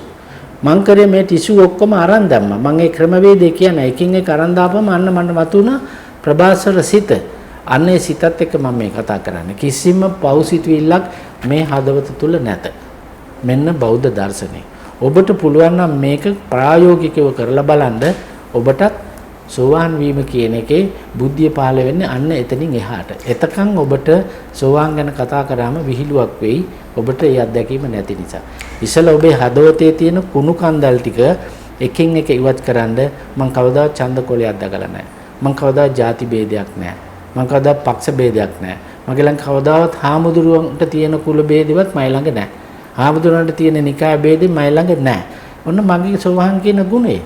මං කරේ මේ ටිෂු ඔක්කොම අරන් දැම්මා. මං ඒ ක්‍රමවේදය කියන එකින් එක අරන් දාපම අන්න මට වතුණා ප්‍රභාස්වර සිත. අන්නේ සිතත් එක්ක මම මේ කතා කරන්නේ. කිසිම පෞසිතිවිල්ලක් මේ හදවත තුල නැත. මෙන්න බෞද්ධ දර්ශනය. ඔබට පුළුවන් නම් මේක ප්‍රායෝගිකව කරලා බලන්න. ඔබටත් සෝවාන් වීම කියන එකේ බුද්ධිය පහළ වෙන්නේ අන්න එතනින් එහාට. එතකන් ඔබට සෝවාන් ගැන කතා කරාම විහිළුවක් වෙයි. ඔබට ඒ අත්දැකීම නැති නිසා. ඉතල ඔබේ හදවතේ තියෙන කුණු කන්දල් ටික එකින් එක ඉවත් කරන්න මම කවදාවත් ඡන්ද කොලයක් දකලා නැහැ. මම කවදාවත් ಜಾති ભેදයක් නැහැ. මම කවදාවත් පක්ෂ ભેදයක් නැහැ. මගේ ළඟ කවදාවත් හාමුදුරුවන්ට තියෙන කුල ભેදෙවත් මයි ළඟ නැහැ. හාමුදුරුවන්ට තියෙන නිකාය ભેදෙ මයි ළඟ නැහැ. ඔන්න මගේ සෝවාන් කියන ගුණේ.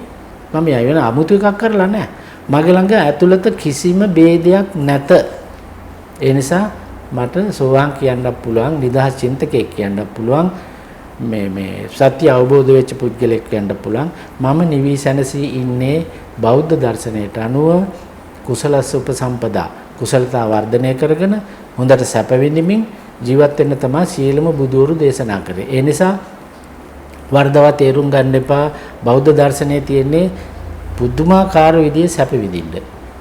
මම යයි වෙන 아무තු එකක් කරලා නැහැ. මගේ ළඟ ඇතුළත කිසිම ભેදයක් නැත. ඒ නිසා මට සෝවාන් කියන්න පුළුවන්, නිදහස් චින්තකයෙක් කියන්න පුළුවන්, මේ සත්‍ය අවබෝධ වෙච්ච පුද්ගලෙක් කියන්න පුළුවන්. මම නිවි සැනසී ඉන්නේ බෞද්ධ දර්ශනයට අනුව කුසලස්ස උපසම්පදා. කුසලතා වර්ධනය කරගෙන හොඳට සැප විඳින්මින් ජීවත් වෙන්න තමයි සියලුම බුදුවරු දේශනා කරේ. ඒ නිසා වර්ධව තේරුම් ගන්න එපා. බෞද්ධ දර්ශනයේ තියෙන්නේ පුදුමාකාර විදිහේ සැප විඳින්න.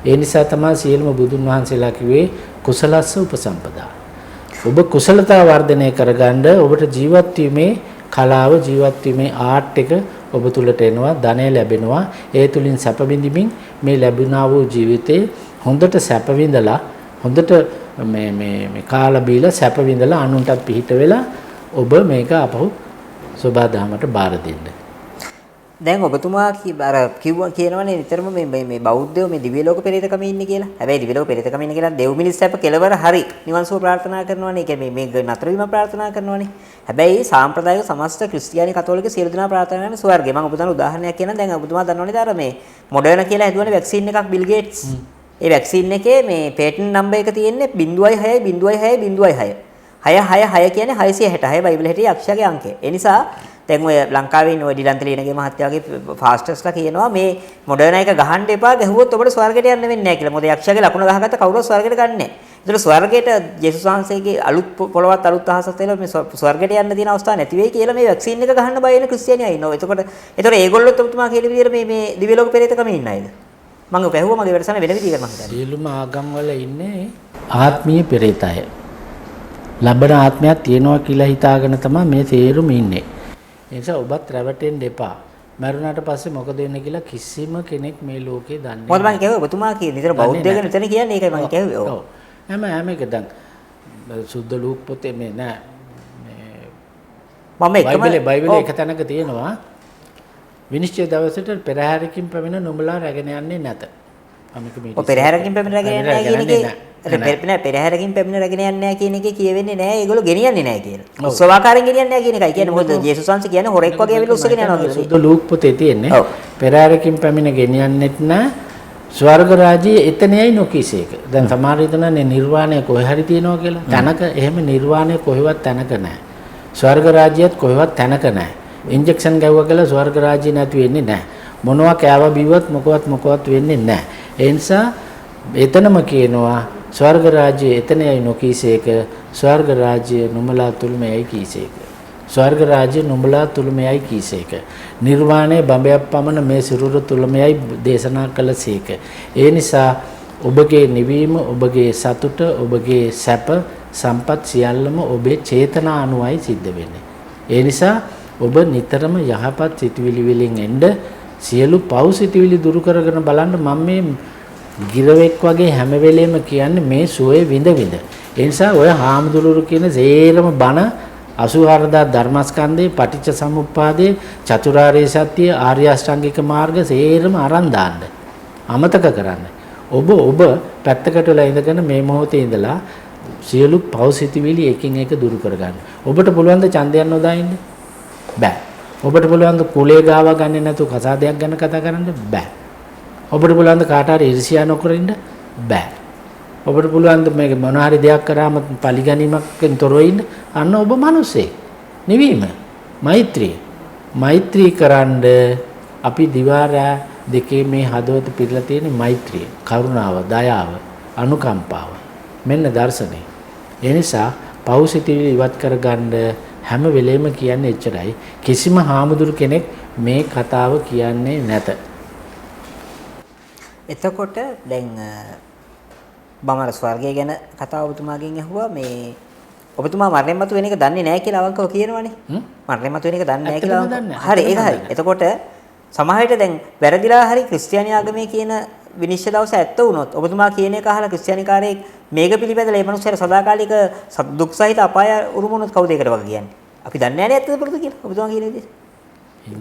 ඒ නිසා තමයි සියලුම බුදුන් වහන්සේලා කිව්වේ කුසලස්ස උපසම්පදා. ඔබ කුසලතා වර්ධනය කරගන්න ඔබට ජීවත් වීමේ කලාව, ජීවත් වීමේ ආර්ට් එක ඔබ තුලට එනවා, ධනය ලැබෙනවා. ඒ තුලින් සැප විඳින්මින් මේ ලැබුණා වූ ජීවිතේ හොඳට සැප විඳලා හොඳට මේ කාලා බීලා සැප විඳලා අනුන්ටත් පිහිට වෙලා ඔබ මේක අපහු සබදාමට බාර දෙන්න. දැන් ඔබතුමා කියනවනේ නිතරම මේ බෞද්ධයෝ මේ දිව්‍ය ලෝක පෙරේතකම ඉන්නේ කියලා. හැබැයි දිව්‍ය ලෝක පෙරේතකම ඉන්නේ කියලා දෙව් මිනිස් සැප කෙලවර හරි නිවන් සුව ප්‍රාර්ථනා කරනවනේ. ඒ කියන්නේ මේ නතර වීම ප්‍රාර්ථනා කරනවනේ. හැබැයි සාම්ප්‍රදායික සමස්ත ක්‍රිස්තියානි කතෝලික සියලු දෙනා ප්‍රාර්ථනා කරන ස්වර්ගය. මම ඔබතුමාට උදාහරණයක් කියනවා. දැන් ඔබතුමා දන්නවනේ දාර මේ මොඩර්නා කියලා හදුවනේ වැක්සින් එකක් බිල් ගේට්ස්. ඒ වැක්සින් එකේ මේ පේටන්ට් නම්බර් එක තියෙන්නේ 0.6.6.6. 666 කියන්නේ 666 බයිබල් හැටියේ අක්ෂරයේ අංකය. ඒ නිසා දැන් ඔය ලංකාවේ ඉන්න ඔය ඩිලන්ත ලියනගේ මහත්තයාගේ ෆාස්ටස්ලා කියනවා මේ මොඩර්නා එක ගහන්න එපා ගහුවොත් ඔබට ස්වර්ගයට යන්න වෙන්නේ නැහැ කියලා. මොකද යක්ෂයාගේ ලකුණ ගහගත්ත කවුරුත් ස්වර්ගයට ගන්නෑ නැහැ. ඒතර ස්වර්ගයට ජේසුස් වහන්සේගේ අලුත් පොළවත් අලුත් අහසත් වෙලා මේ ස්වර්ගයට යන්න තියෙන අවස්ථාවක් නැති වෙයි කියලා මේ වැක්සින් එක ගහන්න බය වෙන ක්‍රිස්තියානියෝ ඉන්නවා. ඒතකොට ඒගොල්ලොත් ඔබතුමා කියන විදිහට මේ දිව්‍ය ලෝක පෙරේතකම ඉන්න අයද? මම පැහුවා මගේ වැඩසටහන වෙන විදිහකට මම හිතන්නේ. සියලුම ආගම් වල ඉන්නේ ආත්මීය පෙරේතය. ලබන ආත්මයක් තියෙනවා කියලා හිතාගෙන තමයි මේ තේරුම ඉන්නේ. ඒ නිසා ඔබත් රැවටෙන්න එපා. මරුණාට පස්සේ මොකද වෙන්නේ කියලා කිසිම කෙනෙක් මේ ලෝකේ දන්නේ නැහැ. මොකද මම කියුවේ ඔබතුමා කියන විතර බෞද්ධය ගැන මෙතන කියන්නේ ඒකයි මම කියුවේ. ඔව්. හැම එක දැන් සුද්ධ ලූක් පොතේ මේ නෑ මම බයිබලේ එක තැනක තියෙනවා විනිශ්චය දවසට පෙරහැරකින් පැමිණ නුඹලා රැගෙන යන්නේ නැත. ඔය පෙරහැරකින් පැමිණ රැගෙන යන්නේ නැහැ කියන එකේ පෙරහැරකින් පැමිණ රැගෙන යන්නේ නැහැ කියන එකේ කියවෙන්නේ නැහැ ඒගොල්ලෝ ගෙනියන්නේ නැහැ කියලා. උත්සවාකාරයෙන් ගෙනියන්නේ නැහැ කියන එකයි. කියන්නේ මොකද යේසුස් වහන්සේ කියන්නේ හොරෙක් වගේ ඇවිල්ලා උස්සගෙන යනවා කියලා. සුද්ධ ලූක් පොතේ තියෙන්නේ පෙරහැරකින් පැමිණ ගෙනියන්නෙත් නැහැ. ස්වර්ග රාජ්‍යයේ එතනයි නොකිසේක. දැන් සමහර හිතනනේ නිර්වාණය කොහේ හරි තියෙනවා කියලා. තැනක එහෙම නිර්වාණය කොහෙවත් තැනක නැහැ. ස්වර්ග රාජ්‍යයත් කොහෙවත් තැනක නැහැ. ඉන්ජෙක්ෂන් ගැව්වා කියලා ස්වර්ග රාජ්‍ය නැති වෙන්නේ නැහැ. මොනවා කෑවා බිව්වත් මොකවත් වෙන්නේ නැහැ. ඒ නිසා එතනම කියනවා ස්වර්ග රාජ්‍යයේ එතනයි නොකිසේක. ස්වර්ග රාජ්‍ය නුඹලා තුලමයි කීසේක. ස්වර්ග රාජ්‍ය නුඹලා තුලමයි කීසේක. නිර්වාණය බඹයක් පමණ මේ සිරුර තුලමයි දේශනා කළසේක. ඒ නිසා ඔබගේ නිවීම, ඔබගේ සතුට, ඔබගේ සැප සම්පත් සියල්ලම ඔබේ චේතනා අනුවයි සිද්ධ වෙන්නේ. ඒ නිසා ඔබ නිතරම යහපත් සිතුවිලි වලින් එන්න සියලු පව් සිතුවිලි දුරු කරගෙන බලන්න මම මේ ගිරවෙක් වගේ හැම වෙලෙම කියන්නේ මේ සුවේ විඳ විඳ. ඒ නිසා ඔය හාමුදුරුවෝ කියන සේරම බණ 84000 ධර්මස්කන්ධේ පටිච්ච සමුප්පාදේ චතුරාර්ය සත්‍ය ආර්ය අෂ්ටාංගික මාර්ග සේරම අරන් දාන්න. අමතක කරන්න. ඔබ පැත්තකට වෙලා ඉඳගෙන මේ මොහොතේ ඉඳලා සියලු පෞසිතවිලි එකින් එක දුරු කරගන්න. ඔබට පුළුවන් ද ඡන්දයක් නොදා ඉන්න? බෑ. ඔබට පුළුවන් ද කුලේ ගාව ගන්නේ නැතුව කසාදයක් ගැන කතා කරන්න? බෑ. ඔබට පුළුවන් ද කාට හරි ඉරිසියා නොකර ඉන්න? බෑ. ඔබට පුළුවන් ද මේ මොන හරි දෙයක් කරාම පරිගැනීමකින් තොරව ඉන්න? අන්න ඔබ මිනිස්සෙක්. නිවීම. මෛත්‍රී කරන්ඩ අපි දිවාරා දෙකේ මේ හදවත පිරලා තියෙන මෛත්‍රිය, කරුණාව, දයාව, අනුකම්පාව. මෙන්න දර්ශනය. ඒ නිසා පෞසිතවිලි ඉවත් කරගන්න හැම වෙලෙම කියන්නේ එච්චරයි. කිසිම හාමුදුරු කෙනෙක් මේ කතාව කියන්නේ නැත. එතකොට දැන් බමර ස්වර්ගය ගැන කතාව ඔබතුමාගෙන් ඇහුවා. මේ ඔබතුමා මරණයන් මතු වෙන එක දන්නේ නැහැ කියලා අවංකව කියනවනේ. මරණයන් මතු වෙන එක දන්නේ නැහැ කියලා. හරි ඒක හරි. එතකොට සමහර විට දැන් වැරදිලා හරි ක්‍රිස්තියානි ආගමේ කියන විනිශ්චය දවස ඇත්ත වුණොත් ඔබතුමා කියන එක අහලා ක්‍රිස්තියානිකාරයෙක් මේක පිළිපැදලා ඒ මනුස්සයර සදාකාලික දුක් සහිත අපාය උරුම වුණොත් කවුද ඒකට වගේ කියන්නේ? අපි දන්නේ නැහැ නේ ඇත්තද පුරුදු කියලා. ඔබතුමා කියන විදිහට.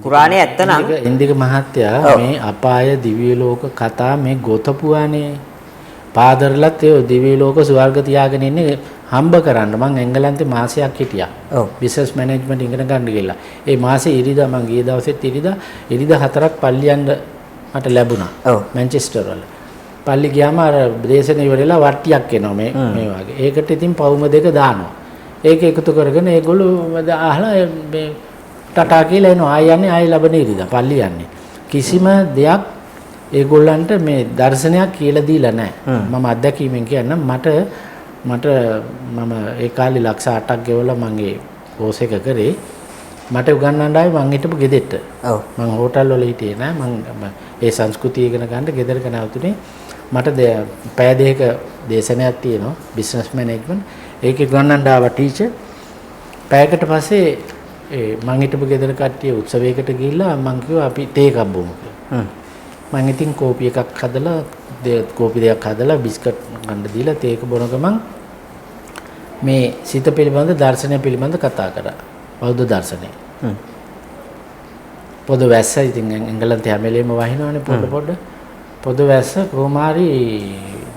කුරානේ ඇත්ත නම් ඉන්දික මහත්තයා මේ අපාය දිව්‍ය ලෝක කතා මේ ගොතපුවානේ. පාදරලත් ඒ දිව්‍ය ලෝක ස්වර්ග තියාගෙන ඉන්නේ හම්බ කරන්න. මං එංගලන්තේ මාසයක් හිටියා. බිස්නස් මැනේජ්මන්ට් ඉගෙන ගන්න ගිහලා. ඒ මාසේ ඉරිදා මං ගිය දවසෙත් ඉරිදා 4ක් පල්ලි යන්න මට ලැබුණා. මැන්චෙස්ටර් වල. පල්ලි ගියාම අර දේශනේ ඉවරලා වට්ටියක් එනවා මේ වගේ. ඒකට ඉතින් පවුම දෙක දානවා. ඒක එකතු කරගෙන ඒගොල්ලෝ අහලා මේ ටටා කියලා එනවා. ආය යන්නේ ආය ලැබෙන ඉරිදා පල්ලි යන්නේ. කිසිම දෙයක් ඒගොල්ලන්ට මේ දර්ශනයක් කියලා දීලා නැහැ. මම අත්දැකීමෙන් කියන්නම් මට මම ඒ කාලේ ලක්ෂ 8ක් ගෙවලා මම ඒ කෝස් එක කරේ. මට උගන්වන්න ආවේ මං හිටපු ගෙදෙට්ට. මං හෝටල් වල හිටියේ නෑ. මං ඒ සංස්කෘතිය ඉගෙන ගන්න ගෙදරක නැවතුනේ. මට පැය දෙකක දේශනයක් තියෙනවා බිස්නස් මැනේජ්මන්ට්. ඒකේ උගන්වන්න ආවා ටීචර්. පැයකට පස්සේ මං හිටපු ගෙදර කට්ටිය උත්සවයකට ගිහිල්ලා මං කිව්වා අපි තේ එකක් බොමු කියලා. මං ඉතින් කෝපි එකක් හදලා කෝපි දෙකක් හදලා බිස්කට් ගන්න දීලා තේක බොන ගමන් මේ සිත පිළිබඳ දර්ශනය පිළිබඳ කතා කරා. බෞද්ධ දර්ශනය. පොද වැස්ස ඉතින් එංගලන්තේ හැම වෙලේම වහිනවනේ පොඩ. පොද වැස්ස කොමාරි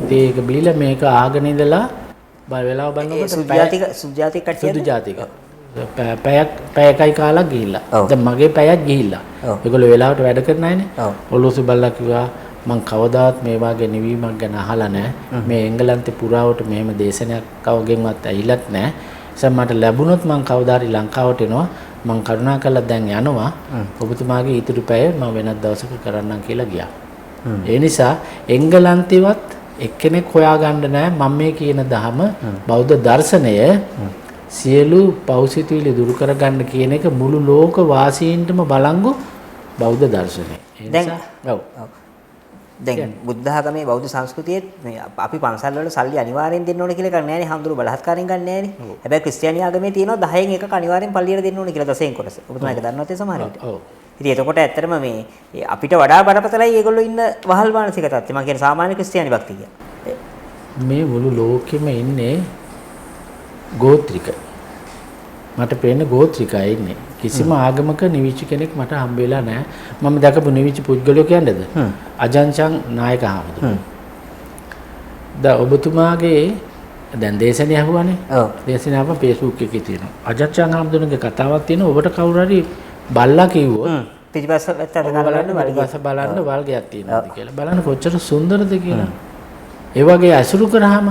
තේක බීලා මේක ආගෙන ඉඳලා බය වෙලාව බලනකොට සුජාතික කට්ටිය සුජාතික පැයකයි කාලක් ගිහිල්ලා. දැන් මගේ පැයක් ගිහිල්ලා. ඒගොල්ලෝ වෙලාවට වැඩ කරන අයනේ. ඔලෝසු බල්ලා කිව්වා මං කවදාවත් මේ වගේ නිවීමක් ගැන අහලා නැහැ. මේ එංගලන්තේ පුරාවට මෙහෙම දේශනයක් කවගෙන්වත් ඇහිලත් නැහැ. ඒසම මට ලැබුණොත් මං කවදා හරි ලංකාවට එනවා. මං කරුණාකරලා දැන් යනවා. ඔබතුමාගේ ඊටු පැය මම වෙනත් දවසක කරන්නම් කියලා ගියා. ඒ නිසා එංගලන්තේවත් එක්කෙනෙක් හොයාගන්න නැහැ මම මේ කියන ධම බෞද්ධ දර්ශනය සියලු පෞසිතුවිලි දුරු කරගන්න කියන එක මුළු ලෝක වාසීන්ටම බලංගු බෞද්ධ දර්ශනය. දැන් බුද්ධ ආගමේ බෞද්ධ සංස්කෘතියේ මේ අපි පන්සල් වල සල්ලි අනිවාර්යෙන් දෙන්න ඕනේ කියලා එකක් නැහැ නේ. හඳුරු බලහත්කාරයෙන් ගන්න නැහැ නේ. හැබැයි ක්‍රිස්තියානි ආගමේ තියෙනවා 10න් එකක අනිවාර්යෙන් පල්ලියට දෙන්න ඕනේ කියලා 10න් කොටස. ඔබතුමා ඒක දන්නවද ඒ සමහර විට? ඔව්. ඉතින් එතකොට ඇත්තටම මේ අපිට වඩා බරපතලයි ඒගොල්ලෝ ඉන්න වහල් මානසික තත්ත්වය. මම කියන්නේ සාමාන්‍ය ක්‍රිස්තියානි භක්තිය. මේ මුළු ලෝකෙම ඉන්නේ ගෝත්‍රික. මට පේන්නේ ගෝත්‍රිකයි ඉන්නේ. කිසිම ආගමක නිවිච්ච කෙනෙක් මට හම්බ වෙලා නැහැ. මම දැකපු නිවිච්ච පුද්ගලයෝ කියන්නේද? අජන්චන් නායක හාමුදුරුවෝ. දැන් ඔබතුමාගේ දැන් දේශනේ අහුවානේ. ඔව්. දේශනේ අහුවා Facebook එකේ තියෙනවා. අජන්චන් හාමුදුරුවෝගේ කතාවක් තියෙනවා. ඔබට කවුරු හරි බල්ලා කිව්වොත් පිටිපස්ස පැත්තට බලන්න වල්ගයක් තියෙනවාද කියලා. බලන්න කොච්චර සුන්දරද කියලා. ඒ වගේ අසුරු කරාම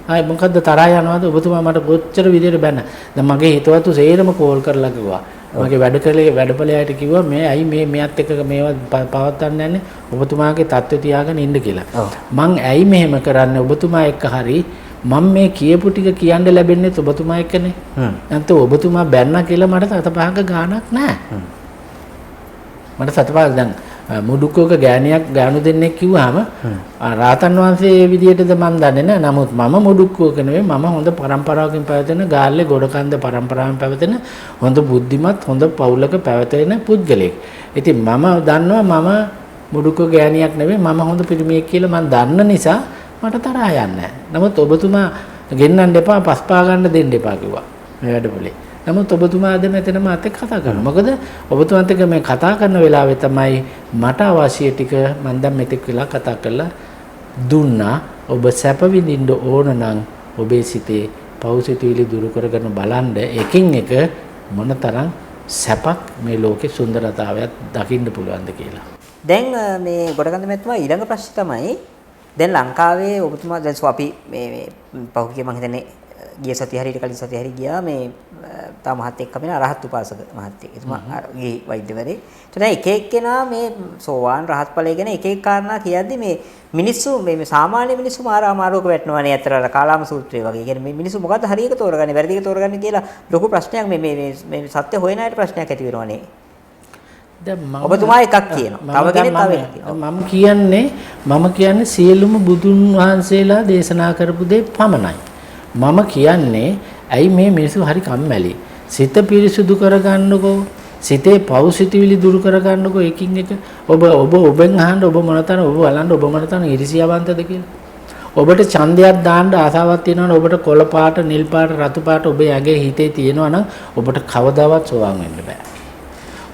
ආයි මොකද්ද තරහා යනවාද ඔබතුමා මට කොච්චර විදියට බැන්න. දැන් මගේ හිතවතු සේරම කෝල් කරලා කිව්වා. මගේ වැඩපළයාට කිව්වා මේ ඇයි මෙයත් එක්ක මේවා පවත්වන්න යන්නේ ඔබතුමාගේ தත්ත්වය තියාගෙන ඉන්න කියලා. මං ඇයි මෙහෙම කරන්නේ ඔබතුමා එක්ක හරි මම මේ කියපු ටික කියන්න ලැබෙන්නේ ඔබතුමා එක්කනේ. නැත්නම් ඔබතුමා බැන්නා කියලා මට සතපහක ගාණක් නැහැ. මට සතපහක් දැන් මුඩුක්කෝක ගෑණියක් ගානු දෙන්නෙක් කිව්වහම රාතන් වහන්සේ ඒ විදිහටද මන් දන්නේ නැහැ. නමුත් මම මුඩුක්කෝක නෙවෙයි මම හොඳ පරම්පරාවකින් පැවතෙන ගාල්ලේ ගොඩකන්ද පරම්පරාවෙන් පැවතෙන හොඳ බුද්ධිමත් හොඳ පවුලක පැවතෙන පුද්ගලෙක්. ඉතින් මම දන්නවා මම මුඩුක්කෝ ගෑණියක් නෙවෙයි මම හොඳ පිරිමියෙක් කියලා මන් දන්න නිසා මට තරහා යන්නේ නැහැ. නමුත් ඔබතුමා ගෙන්නන්න එපා පස්පා ගන්න දෙන්න එපා කිව්වා මේ වැඩපොලේ. නමුත් ඔබතුමා අද මෙතන මාත් එක්ක කතා කරනවා. මොකද ඔබතුමාත් එක්ක මේ කතා කරන වෙලාවේ තමයි මට අවශ්‍ය ටික මම දැන් මෙතෙක් වෙලා කතා කරලා දුන්නා. ඔබ සැප විඳින්න ඕන නම් ඔබේ සිතේ පෞසිතුවිලි දුරු කරගෙන බලන්න එකින් එක මොනතරම් සැපක් මේ ලෝකේ සුන්දරතාවයක් දකින්න පුළුවන්ද කියලා. දැන් මේ ගොඩකන්ද මහත්මයා ඊළඟ ප්‍රශ්නේ තමයි දැන් ලංකාවේ ඔබතුමා දැන් අපි මේ පහුගිය මම හිතන්නේ ගිය සතිය හරියට කලින් සතිය හරිය ගියා මේ තා මහත්තයෙක් අපේ අරහත් උපාසක මහත්තයෙක්. එතුමා ගිහි වෛද්‍යවරේ. ඒතන එක එක්කෙනා මේ සෝවාන් රහත් ඵලය ගැන එක එක කාරණා කියද්දි මේ මිනිස්සු මේ සාමාන්‍ය මිනිස්සු මාරුවක වැටෙනවානේ අතර කාලාම සූත්‍රය වගේ. කියන්නේ මේ මිනිස්සු මොකද්ද හරියක තෝරගන්නේ වැරදික තෝරගන්නේ කියලා ලොකු ප්‍රශ්නයක් මේ සත්‍ය හොයන අයට ප්‍රශ්නයක් ඇති වෙනවානේ. ඔබතුමා එකක් කියනවා. තව කෙනෙක් තව එකක් කියනවා. මම කියන්නේ සියලුම බුදුන් වහන්සේලා දේශනා කරපු දේ පමණයි. මම කියන්නේ ඇයි මේ මිනිස්සු හරි කම්මැලි. සිත පිරිසුදු කරගන්නකෝ. සිතේ පෞසිතවිලි දුරු කරගන්නකෝ එකින් එක. ඔබෙන් අහන්න ඔබ මොනතරම් ඔබ බලන්න ඔබ මොනතරම් ඉරිසියාවන්තද කියලා. ඔබට ඡන්දයක් දාන්න ආසාවක් තියෙනවා නම් ඔබට කොළ පාට, නිල් පාට, රතු පාට ඔබේ ඇඟේ හිතේ තියෙනවා නම් ඔබට කවදාවත් සෝවාන් වෙන්න බෑ.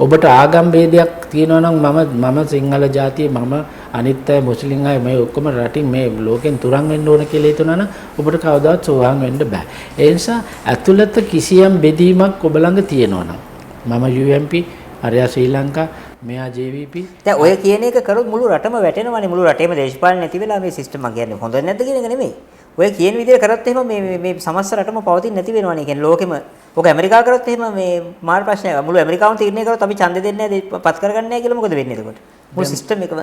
ඔබට ආගම් ભેදයක් තියෙනවා නම් මම සිංහල ජාතිය මම අනිත් අය මුස්ලිම් අය මේ ඔක්කොම රටින් මේ ලෝකෙන් තුරන් වෙන්න ඕන කියලා හිතනවා නම් ඔබට කවදාවත් සෝවාන් වෙන්න බෑ. ඒ නිසා ඇතුළත කිසියම් බෙදීමක් ඔබ ළඟ තියෙනවා නම් මම UMP, අරයා ශ්‍රී ලංකා, මෙයා JVP. දැන් ඔය කියන එක කරොත් මුළු රටම වැටෙනවානේ. මුළු රටේම දේශපාලන නැති වෙලා මේ සිස්ටම් එක කියන්නේ හොඳ නැද්ද කියන එක නෙමෙයි. ඔය කියන විදිහට කරත් එහෙම මේ සමස්ත රටම පවතින්නේ නැති වෙනවානේ. කියන්නේ ලෝකෙම ඔක ඇමරිකාව කරොත් එහෙම මේ මාර ප්‍රශ්නයක්. මුළු ඇමරිකාවම තීරණය කරොත් අපි ඡන්දෙ දෙන්නේ නැහැ, පත් කරගන්නේ නැහැ කියලා මොකද වෙන්නේ එතකොට? මුළු සිස්ටම් එකම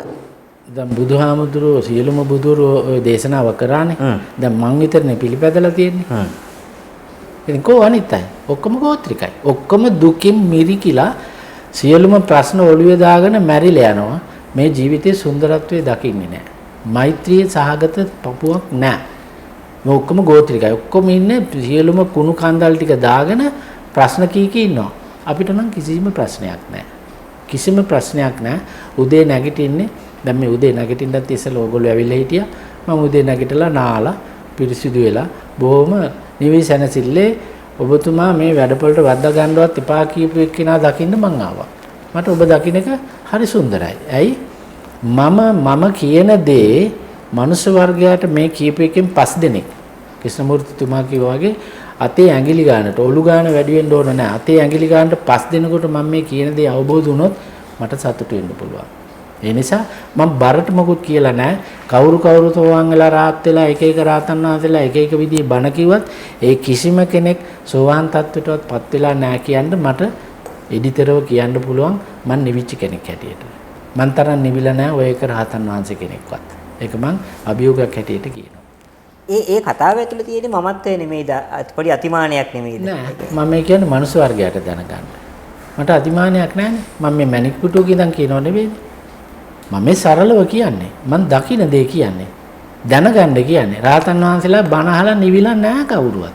දැන් බුදුහාමුදුරුවෝ සියලුම බුදුරෝ ඔය දේශනාව කරානේ. දැන් මං විතරනේ පිළිපැදලා තියෙන්නේ. ඉතින් කොහොම අනිත් අය? ඔක්කොම ගෝත්‍රිකයි. ඔක්කොම දුකින් මිරිකිලා සියලුම ප්‍රශ්න ඔළුවේ දාගෙන මැරිලා යනවා. මේ ජීවිතයේ සුන්දරත්වයේ දකින්නේ නැහැ. මෛත්‍රියේ සහගත පපුවක් නැහැ. මේ ඔක්කොම ගෝත්‍රිකයි. ඔක්කොම ඉන්නේ සියලුම කුණු කන්දල් ටික දාගෙන ප්‍රශ්න කීක ඉන්නවා. අපිට නම් කිසිම ප්‍රශ්නයක් නැහැ. කිසිම ප්‍රශ්නයක් නැහැ. උදේ නැගිටින්නේ දැන් මේ උදේ නැගිටින්නත් ඉස්සෙල්ලා ඕගොල්ලෝ ඇවිල්ලා හිටියා. මම උදේ නැගිටලා නාලා පිරිසිදු වෙලා බොහොම නිවිසනසිල්ලේ ඔබතුමා මේ වැඩපොළට වද්දා ගන්නවත් එපා කියපු එක්කෙනා දකින්න මං ආවා. මට ඔබ දකින්න එක හරි සුන්දරයි. ඇයි? මම කියන දේ මනුෂ්‍ය වර්ගයාට මේ කීප එකෙන් 5 දෙනෙක් ක්‍රිෂ්ණමූර්තිතුමා කිව්වා වගේ අතේ ඇඟිලි ගන්නට ඔලු ගන්න වැඩි වෙන්න ඕන නැහැ. අතේ ඇඟිලි ගන්නට 5 දෙනෙකුට මම මේ කියන දේ අවබෝධ වුණොත් මට සතුටු වෙන්න පුළුවන්. ඒ නිසා මම බරට මොකුත් කියලා නැහැ. කවුරු සෝවාන් වෙලා රාහත් වෙලා එක එක රාතන් වහන්සේලා එක එක විදිහේ බණ කිව්වත් ඒ කිසිම කෙනෙක් සෝවාන් තත්ත්වයටවත් පත් වෙලා නැහැ කියන්න මට එඩිතරව කියන්න පුළුවන්. මම නිවිච්ච කෙනෙක් හැටියට. මන් තරම් නිවිලා නැහැ ඔය එක රාතන් වහන්සේ කෙනෙක්වත්. ඒක මං අභියෝගයක් හැටියට කියනවා. ඒ කතාව ඇතුළේ තියෙන මමත්වය නෙමෙයිද? පොඩි අතිමානයක් නෙමෙයිද? නෑ. මම මේ කියන්නේ මනුස්ස වර්ගයට දැනගන්න. මට අතිමානයක් නෑනේ. මම මේ මැණික් පුටුවක ඉඳන් කියනව නෙවෙයිනේ. මම මේ සරලව කියන්නේ. මං දකින්න දේ කියන්නේ. දැනගන්න කියන්නේ. රාතන් වහන්සේලා බණ අහලා නිවිලා නෑ කවුරුවත්.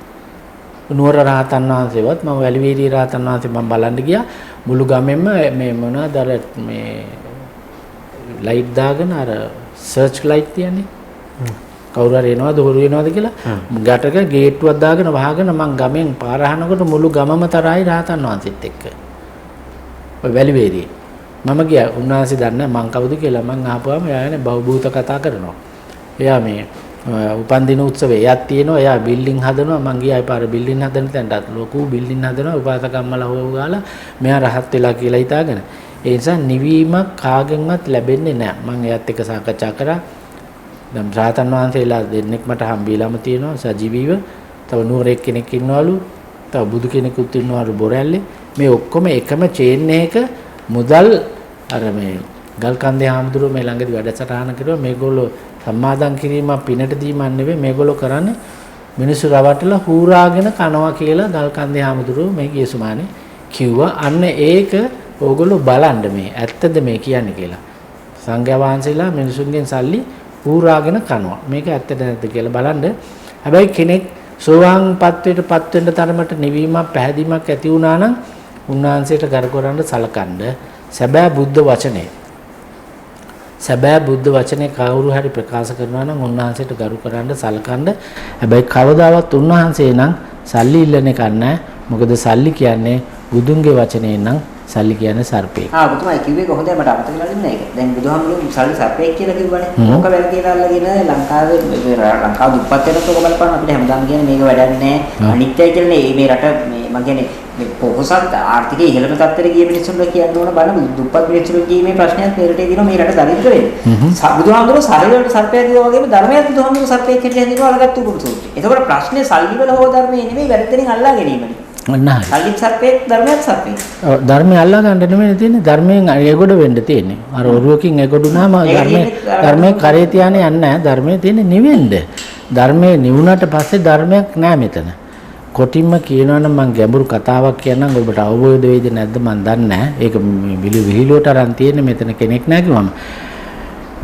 නුවර රාතන් වහන්සේවත් මම වැලිවේරිය රාතන් වහන්සේ මම බලන්න ගියා. මුළු ගමෙම මේ මොනවාද අර මේ ලයිට් දාගෙන අර සර්ච් ලයිට් තියන්නේ. කවුරු හරි එනවද හොරු එනවද කියලා ගැටක ගේට්ටුවක් දාගෙන වහගෙන මං ගමෙන් පාර අහනකොට මුළු ගමම තරයි රහතන් වහන්සේත් එක්ක. ඔය වැලිවේරියේ මම ගියා. උන්වහන්සේ දන්නේ මං කවුද කියලා මං අහපුවාම එයානේ බහූත කතා කරනවා. එයා මේ උපන්දින උත්සවයේ එයාත් තියෙනවා. එයා බිල්ඩින් හදනවා. මං ගියා පාර බිල්ඩින් හදන තැනට ලොකු බිල්ඩින් හදනවා. උපාසකම්මලා හොව ගාලා මෙයා රහත් වෙලා කියලා හිතාගෙන. ඒ නිසා නිවීමක් කාගෙන්වත් ලැබෙන්නේ නැහැ. මම එයාත් එක්ක සාකච්ඡා කරා. දැන් රාතන් වහන්සේලා දෙන්නෙක් මට හම්බෙලාම තියෙනවා සජීවීව. තව නුවරෙක් කෙනෙක් ඉන්නවලු. තව බුදු කෙනෙකුත් ඉන්නවලු බොරැල්ලේ. මේ ඔක්කොම එකම චේන් එකක මුදල් අර මේ ගල්කන්දේ හාමුදුරුවෝ මේ ළඟදී වැඩසටහන කරුවා. මේගොල්ලෝ සම්මාදම් කිරීම පිනට දීමක් නෙවෙයි. මේගොල්ලෝ කරන්නේ මිනිස්සු රවට්ටලා හූරාගෙන කනවා කියලා ගල්කන්දේ හාමුදුරුවෝ මේ ගියසුමානේ කිව්වා. අන්න ඒක ඕගොල්ලෝ බලන්න මේ ඇත්තද මේ කියන්නේ කියලා. සංඝයා වහන්සේලා මිනිසුන්ගෙන් සල්ලි ඌරාගෙන කනවා. මේක ඇත්තද නැද්ද කියලා බලන්න. හැබැයි කෙනෙක් සෝවාන්පත් වෙන්න තරමට නිවීමක් පැහැදීමක් ඇති වුණා නම් උන්වහන්සේට ගරු කරන්න සලකන්න. සැබෑ බුද්ධ වචනේ කවුරු හරි ප්‍රකාශ කරනවා නම් උන්වහන්සේට ගරු කරන්න සලකන්න. හැබැයි කවදාවත් උන්වහන්සේ නම් සල්ලි ඉල්ලන්නේ නැහැ. මොකද සල්ලි කියන්නේ බුදුන්ගේ වචනේ නම් සල්ලි කියන්නේ සර්පෙක්. ඔබතුමා කිව්වේ කොහොමද මට අමතක වෙලා ඉන්නේ ඒක. දැන් බුදුහාමුදුරුවෝ සල්ලි සර්පෙක් කියලා කිව්වනේ. ඕක වැරදිලා අල්ලගෙන ලංකාව දුප්පත් වෙනකොට ඔක බලපන්න අපිට හැමදාම කියන්නේ මේක වැඩක් නැහැ. අනිත්‍යයි කියලානේ මේ රට මේ මම කියන්නේ මේ පොහොසත් ආර්ථිකයේ ඉහළම තත්ත්වයට ගිය මිනිස්සුන්ට කියන්න ඕන බලන්න දුප්පත් මිනිස්සුන්ට ගියේ මේ ප්‍රශ්නයක් මෙරටේ දිනවා මේ රට දරිද්‍ර වෙන්නේ. බුදුහාමුදුරුවෝ සරලවට සර්පයක් දිනවා වගේම ධර්මයක් බුදුහාමුදුරුවෝ සර්පෙක් හැටියට හඳුන්වලා අල්ලගත්තු පුරුසුත්. එතකොට ප්‍රශ්නේ සල්ලි වල හෝ ධර්මයේ නෙමෙයි වැරද්දෙන් අල්ලා ගැනීමනේ. නැහැ. සල්ලි සර්පෙක් ධර්මයක් සර්පෙක්. ඔව් ධර්මය අල්ලා ගන්න නෙමෙයි තියෙන්නේ. ධර්මයෙන් ඒගොඩ වෙන්න තියෙන්නේ. අර ඔරුවකින් ඒගොඩුනාම ධර්මයේ කරේ තියානේ යන්නේ නැහැ. ධර්මයේ තියෙන්නේ නිවෙන්න. ධර්මයේ නිවුණට පස්සේ ධර්මයක් නැහැ මෙතන. කොටින්ම කියනවා නම් මම ගැඹුරු කතාවක් කියන්නම් ඔබට අවබෝධ වෙයිද නැද්ද මම දන්නේ නැහැ. ඒක විහිළුවට අරන් තියෙන්නේ මෙතන කෙනෙක් නැහැ කිව්වම.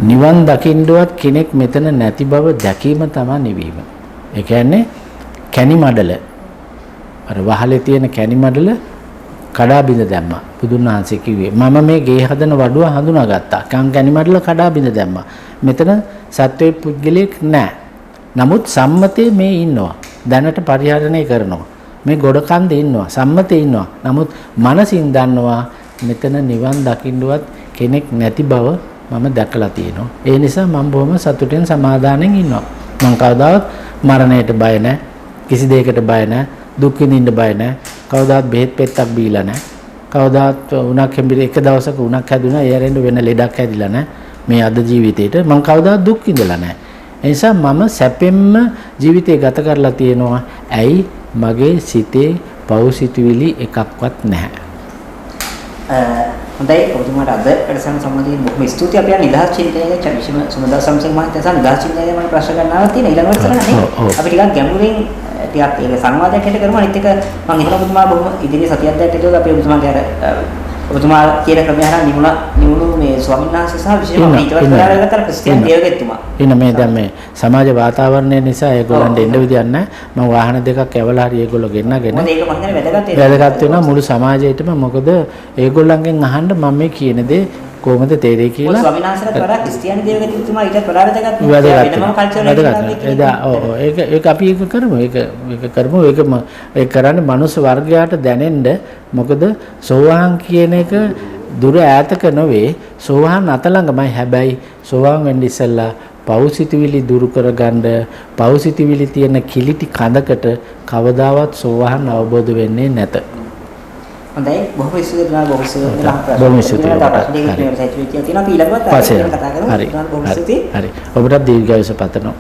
නිවන් දකින්නවත් කෙනෙක් මෙතන නැති බව දැකීම තමයි නිවීම. ඒ කියන්නේ කැණි මඩල අර වහලේ තියෙන කැණි මඩල කඩා බිඳ දැම්මා. බුදුන් වහන්සේ කිව්වේ මම මේ ගේ හදන වඩුව හඳුනාගත්තා. කැණි මඩල කඩා බිඳ දැම්මා. මෙතන සත්වයේ පුද්ගලෙක් නැහැ. නමුත් සම්මතයේ මේ ඉන්නවා. දැනට පරිහරණය කරනවා. මේ ගොඩ කන්දේ ඉන්නවා. සම්මතයේ ඉන්නවා. නමුත් මනසින් දන්නවා මෙතන නිවන් දකින්නවත් කෙනෙක් නැති බව මම දැකලා තියෙනවා. ඒ නිසා මම බොහොම සතුටින් සමාදානෙන් ඉන්නවා. මම කවදාවත් මරණයට බය නැහැ. කිසි දෙයකට බය නැහැ. දුක් විඳින්න බය නැහැ. කවදාවත් බෙහෙත් පෙත්තක් බීලා නැහැ. කවදාවත් උණක් හැඹිර එක දවසක උණක් හැදුනා. ඒ ඇරෙන්න වෙන ලෙඩක් හැදිලා නැහැ. මේ අද ජීවිතේට මම කවදාවත් දුක් විඳලා නැහැ. ඒ නිසා මම සැපෙන්ම ජීවිතේ ගත කරලා තියෙනවා. ඇයි මගේ සිතේ පෞසිතුවිලි එකක්වත් නැහැ. හොඳයි ඔබතුමාට අද වැඩසටහන සම්බන්ධයෙන් බොහොම ස්තුතියි. අපි යන නිදහස් චින්තනයේ චරිෂම සුමදා සම්සිංහ මහත්තයා සහ නිදහස් චින්තනයේ මම ප්‍රශ්න ගන්නවා තියෙන ඊළඟ වැඩසටහන නේ. අපි ටිකක් ගැඹුරින් ටිකක් ඒක සංවාදයක් හැට කරමු. අනිත් එක මම හිතනවා ඔබතුමා බොහොම ඉදිරියේ සතියක් දැක්ක ඒක අපි ඔබතුමාට අර ඔබතුමා කියන ක්‍රමය හරහා නිමුණු මේ ස්වාමීන් වහන්සේ සහ විශේෂයෙන්ම ඊටවත් ප්‍රාරාගතර ක්‍රිස්තියානි දේවගෙතුමා. එන්න මේ දැන් මේ සමාජ වාතාවරණය නිසා ඒගොල්ලන්ට එන්න විදියක් නැහැ. මම වාහන දෙකක් ඇවලා හරි ඒගොල්ලෝ ගෙන්නගෙන. මොකද ඒක මම හිතන්නේ වැදගත් වෙනවා මුළු සමාජයටම. මොකද ඒගොල්ලන්ගෙන් අහන්න මම මේ කියන දේ කොහොමද තේරෙයි කියලා. ස්වාමීන් වහන්සේට වඩා ක්‍රිස්තියානි දේවගෙතුමා ඊටත් වඩා වැදගත් වෙනම කල්චර් ඒක අපි ඒක කරමු. ඒක කරමු. ඒක කරන්නේ මනුස්ස වර්ගයාට දැනෙන්න. මොකද සෝවාන් කියන එක දුර ඈතක නොවේ. සෝවාන් අත ළඟමයි. හැබැයි සෝවාන් වෙන්න ඉස්සෙල්ලා පෞසිතවිලි දුරු කරගන්න පෞසිතවිලි තියෙන කිලිටි කඳකට කවදාවත් සෝවාන් අවබෝධ වෙන්නේ නැත. හොඳයි බොහොම ස්තුතියි බොහොම බොහොම ස්තුතියි. හරි. හරි. ඔබට දීර්ඝායුෂ පතනවා.